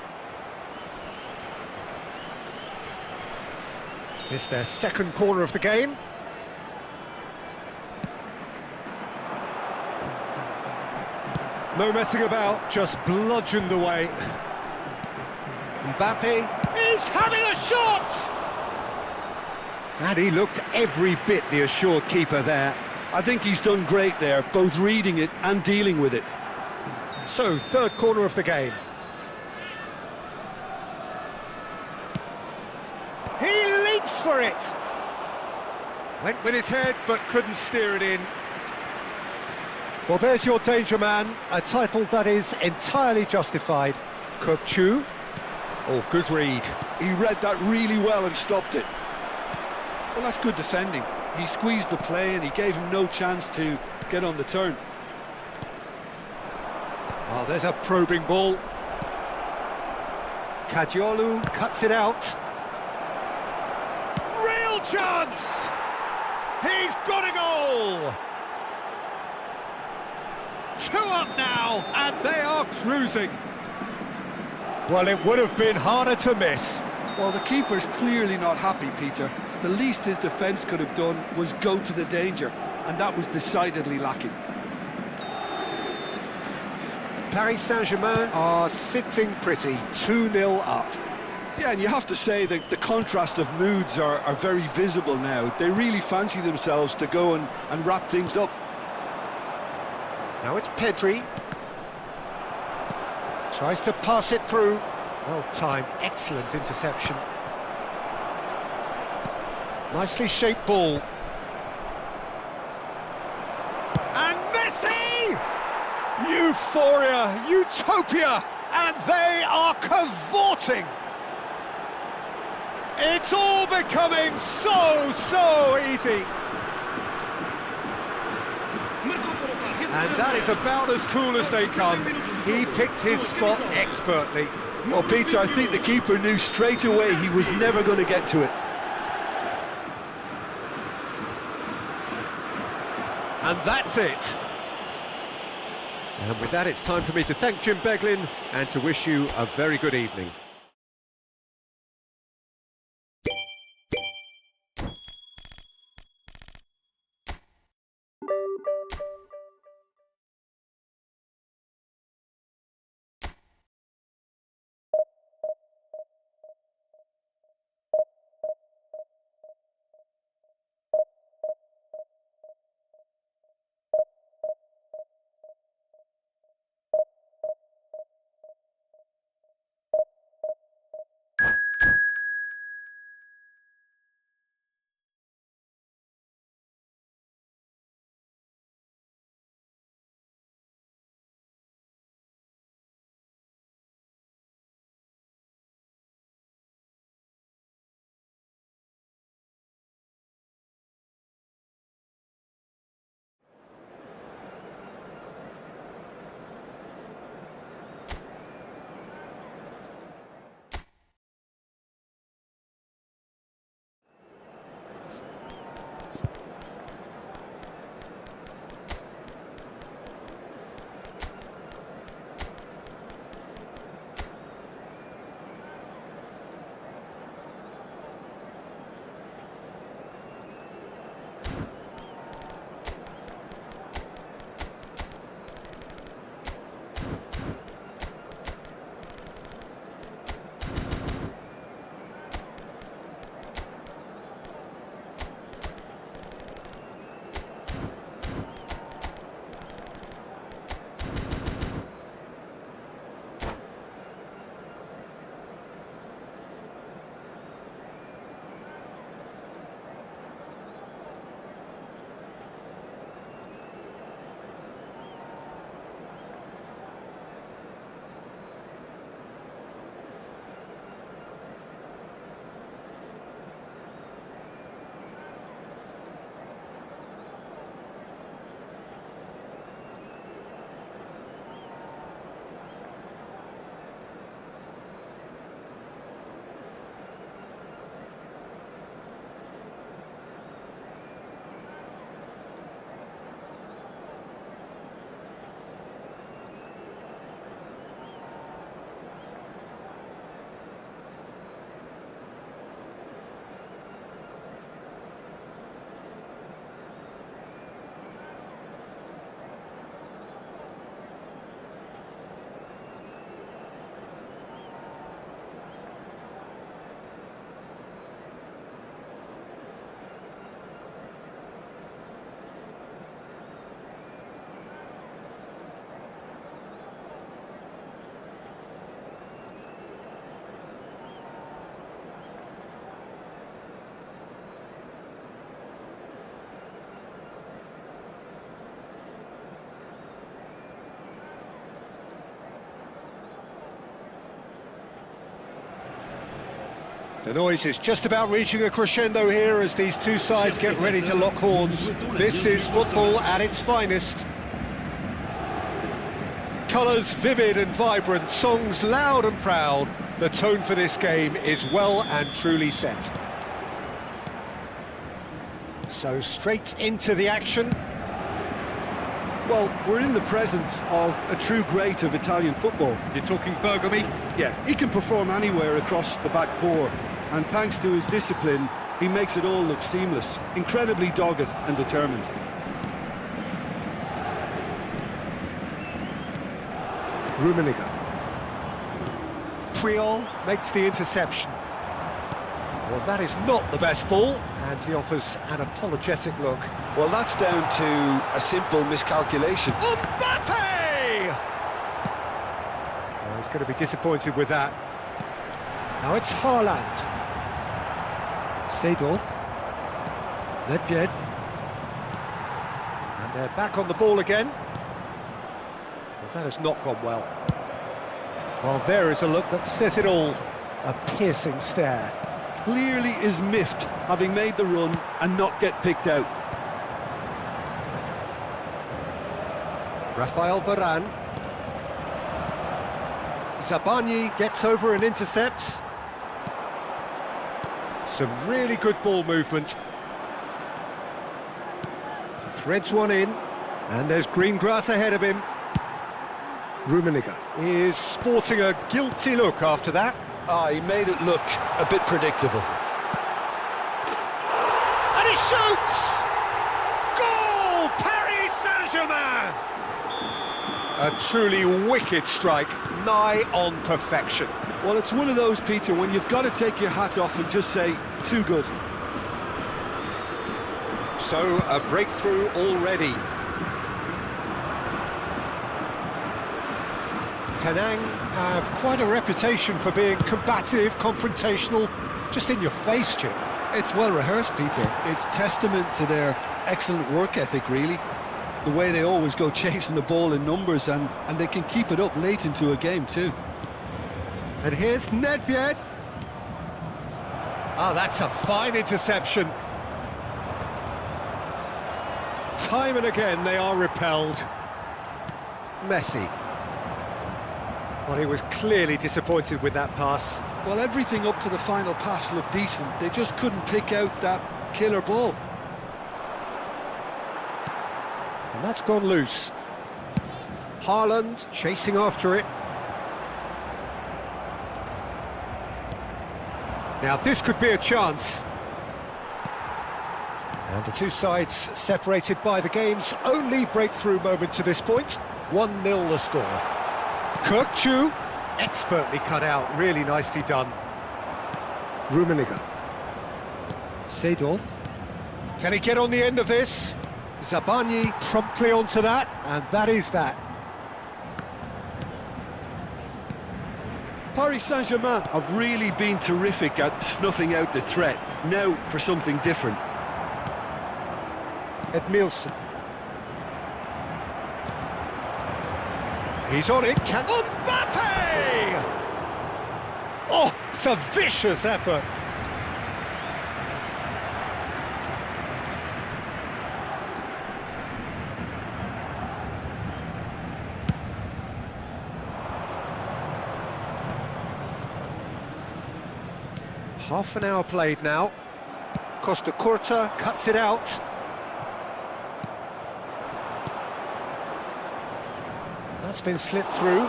It's their second corner of the game. No messing about, just bludgeoned away. Mbappe is having a shot! And he looked every bit the assured keeper there. I think he's done great there, both reading it and dealing with it. So, third corner of the game. He leaps for it! Went with his head, but couldn't steer it in. Well, there's your danger man, a title that is entirely justified. Kirkchu. Oh, good read. He read that really well and stopped it. Well, that's good defending. He squeezed the play and he gave him no chance to get on the turn. Oh, there's a probing ball. Kadiolu cuts it out. Real chance! He's got a goal! 2 up now, and they are cruising. Well, it would have been harder to miss. Well, the keeper's clearly not happy, Peter. The least his defence could have done was go to the danger, and that was decidedly lacking. Paris Saint-Germain are sitting pretty, 2-0 up. Yeah, and you have to say that the contrast of moods are very visible now. They really fancy themselves to go and wrap things up. Now it's Pedri. Tries to pass it through. Well timed, excellent interception. Nicely shaped ball. And Messi! Euphoria, utopia, and they are cavorting. It's all becoming so easy. And that is about as cool as they come. He picked his spot expertly. Well, Peter, I think the keeper knew straight away he was never going to get to it. And that's it. And with that, it's time for me to thank Jim Beglin and to wish you a very good evening. The noise is just about reaching a crescendo here as these two sides get ready to lock horns. This is football at its finest. Colours vivid and vibrant, songs loud and proud. The tone for this game is well and truly set. So straight into the action. Well, we're in the presence of a true great of Italian football. You're talking Bergami? Yeah, he can perform anywhere across the back four, and thanks to his discipline, he makes it all look seamless. Incredibly dogged and determined. Rummenigge. Priol makes the interception. Well, that is not the best ball, and he offers an apologetic look. Well, that's down to a simple miscalculation. Mbappe! Well, he's going to be disappointed with that. Now it's Haaland. Seedorf. Nedved. And they're back on the ball again. Well, that has not gone well. Well, there is a look that says it all. A piercing stare. Clearly is miffed, having made the run and not get picked out. Rafael Varane. Zabani gets over and intercepts. Some really good ball movement. Threads one in, and there's green grass ahead of him. Rummenigge is sporting a guilty look after that. He made it look a bit predictable. And he shoots! Goal! Paris Saint-Germain! A truly wicked strike, nigh on perfection. Well, it's one of those, Peter, when you've got to take your hat off and just say, too good. So, a breakthrough already. Penang have quite a reputation for being combative, confrontational, just in your face, Jim. It's well rehearsed, Peter. It's testament to their excellent work ethic, really. The way they always go chasing the ball in numbers, and they can keep it up late into a game too. And here's Nedved. Oh, that's a fine interception. Time and again they are repelled. Messi. Well, he was clearly disappointed with that pass. Well, everything up to the final pass looked decent. They just couldn't pick out that killer ball. And that's gone loose. Haaland chasing after it. Now this could be a chance. And the two sides separated by the game's only breakthrough moment to this point. 1-0 the score. Kirkchu, expertly cut out, really nicely done. Rummenigge. Seedorf. Can he get on the end of this? Zabani promptly onto that, and that is that. Paris Saint-Germain have really been terrific at snuffing out the threat. Now for something different. Edmilson. He's on it, can... Mbappe! Oh, it's a vicious effort. Half an hour played now. Costa Curta cuts it out. That's been slipped through.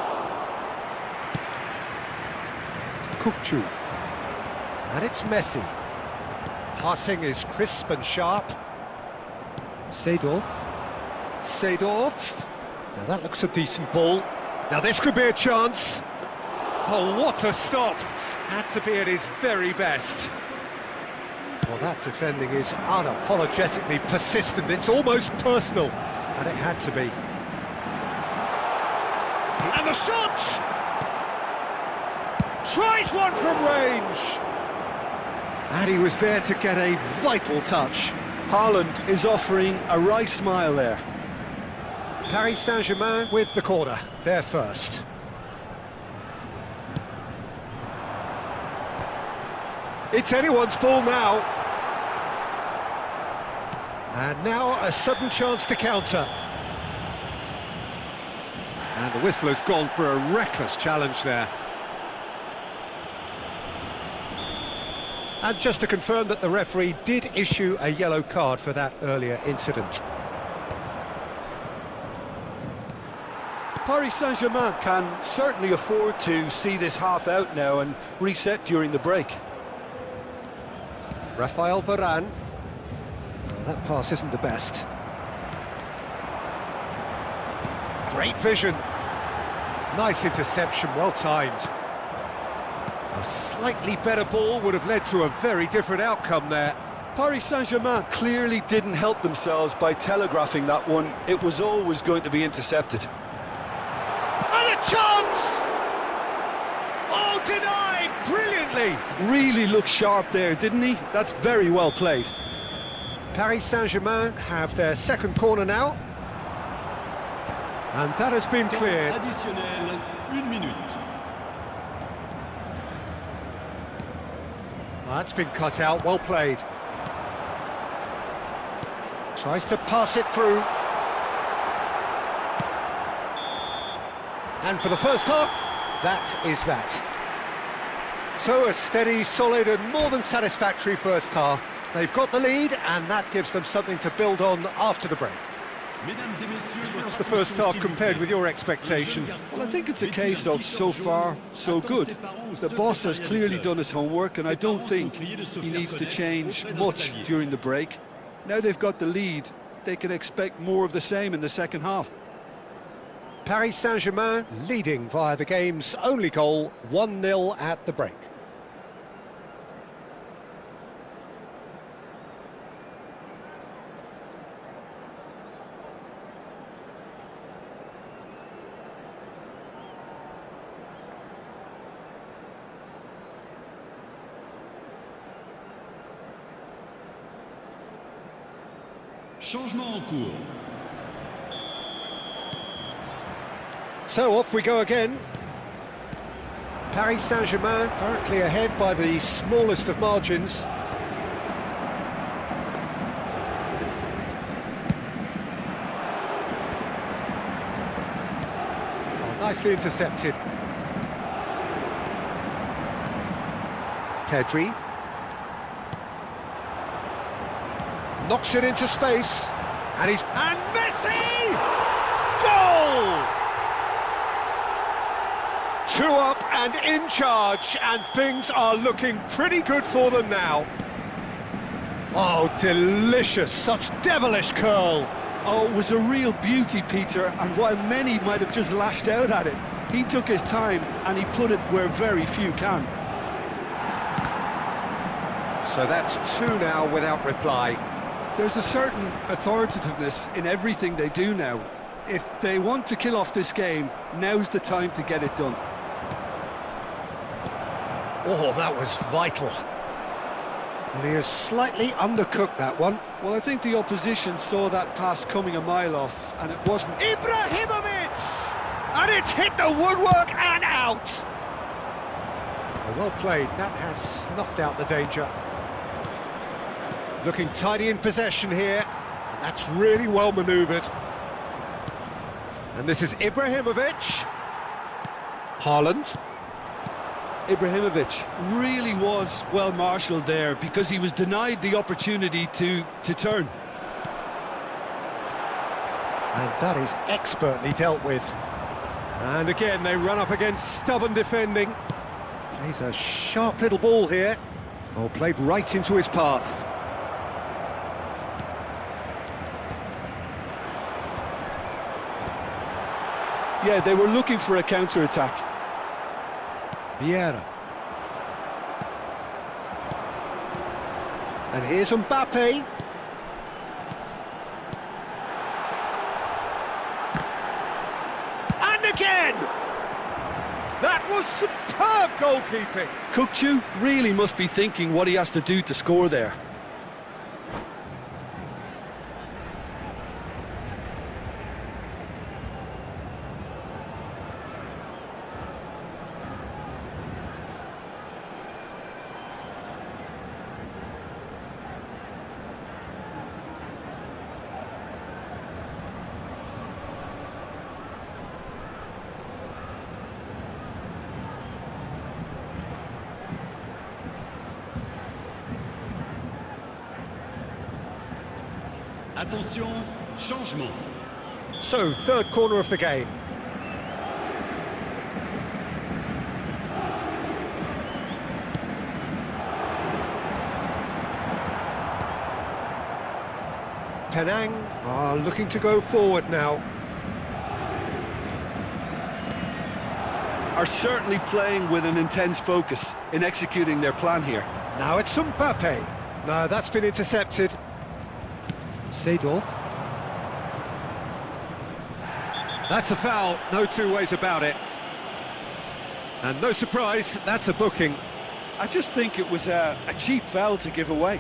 Kukcu. And it's Messi. Passing is crisp and sharp. Seedorf. Seedorf. Now that looks a decent ball. Now this could be a chance. Oh, what a stop. Had to be at his very best. Well, that defending is unapologetically persistent. It's almost personal. And it had to be. And the shot! Tries one from range! And he was there to get a vital touch. Haaland is offering a wry smile there. Paris Saint-Germain with the corner, they're first. It's anyone's ball now. And now a sudden chance to counter. And the whistle has gone for a reckless challenge there. And just to confirm that the referee did issue a yellow card for that earlier incident. Paris Saint-Germain can certainly afford to see this half out now and reset during the break. Raphael Varane. Well, that pass isn't the best. Great vision. Nice interception, well timed. A slightly better ball would have led to a very different outcome there. Paris Saint-Germain clearly didn't help themselves by telegraphing that one. It was always going to be intercepted. And a chance! Oh, denied brilliantly! Really looked sharp there, didn't he? That's very well played. Paris Saint-Germain have their second corner now. And that has been cleared. Additionnel, 1 minute. That's been cut out, well played. Tries to pass it through. And for the first half, that is that. So a steady, solid and more than satisfactory first half. They've got the lead and that gives them something to build on after the break. How's the first half compared with your expectation? Well, I think it's a case of so far, so good. The boss has clearly done his homework and I don't think he needs to change much during the break. Now they've got the lead, they can expect more of the same in the second half. Paris Saint-Germain leading via the game's only goal, 1-0 at the break. Changement en cours. So off we go again. Paris Saint-Germain currently ahead by the smallest of margins. Oh, nicely intercepted. Pedri. Knocks it into space. And Messi! Goal! 2 up and in charge, and things are looking pretty good for them now. Oh, delicious, such devilish curl. Oh, it was a real beauty, Peter, and while many might have just lashed out at it, he took his time and he put it where very few can. So that's 2 now without reply. There's a certain authoritativeness in everything they do now. If they want to kill off this game, now's the time to get it done. Oh, that was vital. And he has slightly undercooked that one. Well, I think the opposition saw that pass coming a mile off, and it wasn't... Ibrahimovic! And it's hit the woodwork and out! Oh, well played, that has snuffed out the danger. Looking tidy in possession here, and that's really well manoeuvred. And this is Ibrahimovic. Haaland. Ibrahimovic really was well marshalled there because he was denied the opportunity to turn. And that is expertly dealt with. And again, they run up against stubborn defending. Plays a sharp little ball here. Oh, played right into his path. Yeah, they were looking for a counter-attack. Vieira. And here's Mbappe. And again! That was superb goalkeeping. Kukçu really must be thinking what he has to do to score there. Attention, changement. So, third corner of the game. Penang are looking to go forward now. Are certainly playing with an intense focus in executing their plan here. Now it's Mbappe. No, that's been intercepted. Seedorf. That's a foul, no two ways about it. And no surprise, that's a booking. I just think it was a cheap foul to give away.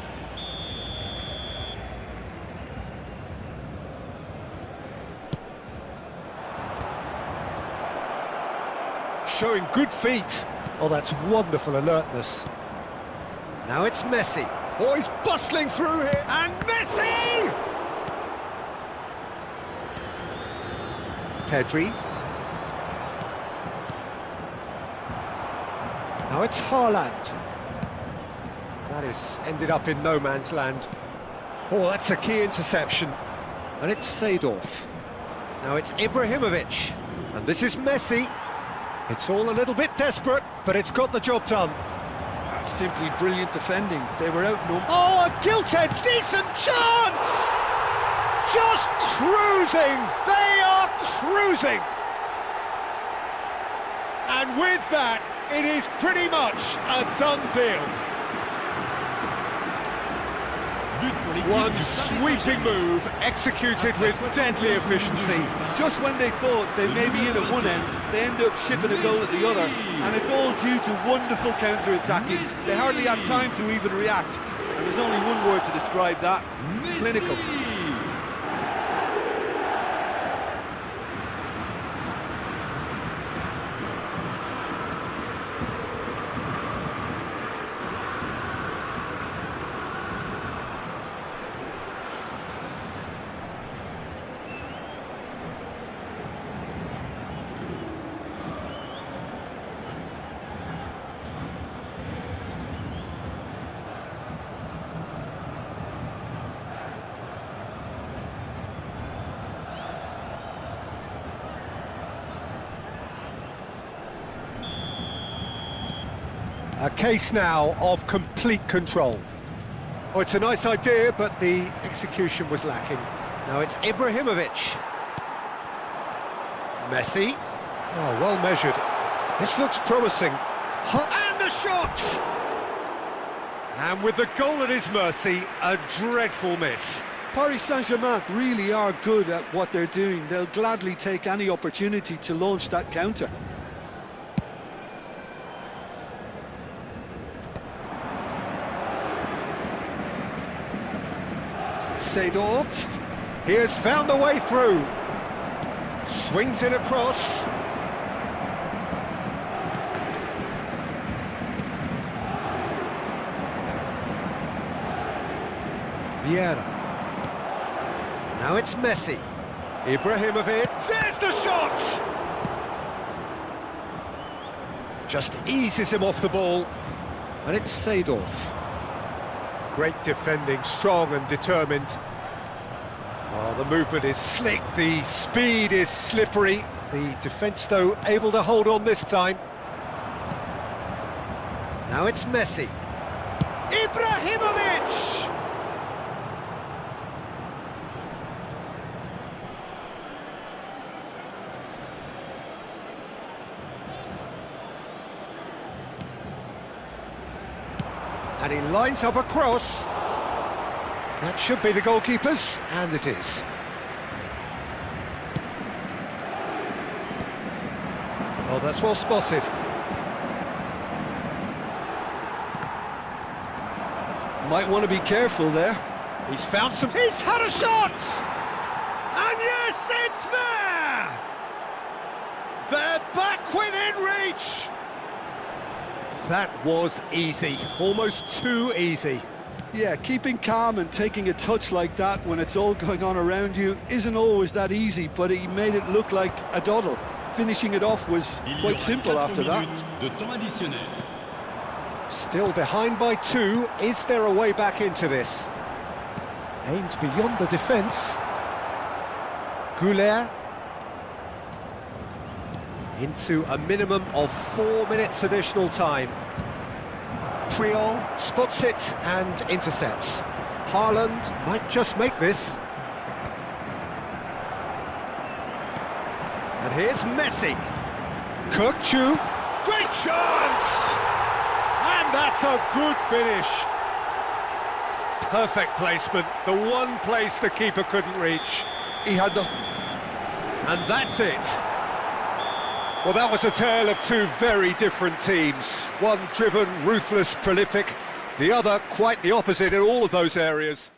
Showing good feet. Oh, that's wonderful alertness. Now it's Messi. Oh, he's bustling through here. And Messi! Pedri. Now it's Haaland. That is ended up in no man's land. Oh, that's a key interception. And it's Seedorf. Now it's Ibrahimovic. And this is Messi. It's all a little bit desperate, but it's got the job done. That's simply brilliant defending. They were outnumbered. Oh, a gilt-edge, decent chance! Just cruising! They are cruising! And with that, it is pretty much a done deal. One sweeping move, executed with deadly efficiency. Just when they thought they may be in at one end, they end up shipping a goal at the other, and it's all due to wonderful counter-attacking. They hardly had time to even react, and there's only one word to describe that: clinical. A case now of complete control. Oh, it's a nice idea, but the execution was lacking. Now it's Ibrahimovic. Messi. Oh, well measured. This looks promising. And the shot! And with the goal at his mercy, a dreadful miss. Paris Saint-Germain really are good at what they're doing. They'll gladly take any opportunity to launch that counter. Seedorf, he has found the way through. Swings it across. Vieira. Now it's Messi. Ibrahimovic, there's the shot! Just eases him off the ball. And it's Seedorf. Great defending, strong and determined. Oh, the movement is slick, the speed is slippery. The defence, though, able to hold on this time. Now it's Messi. Ibrahimovic! And he lines up a cross. That should be the goalkeeper's, and it is. Oh, that's well spotted. Might want to be careful there. He's found some... He's had a shot! And yes, it's there! They're back within reach! That was easy, almost too easy. Yeah, keeping calm and taking a touch like that when it's all going on around you isn't always that easy, but he made it look like a doddle. Finishing it off was quite simple after that. Still behind by 2. Is there a way back into this? Aimed beyond the defence. Goulet. Into a minimum of 4 minutes additional time. Triol spots it and intercepts. Haaland might just make this. And here's Messi. Kirkchu. Great chance! And that's a good finish. Perfect placement. The one place the keeper couldn't reach. He had the... And that's it. Well, that was a tale of two very different teams. One driven, ruthless, prolific. The other quite the opposite in all of those areas.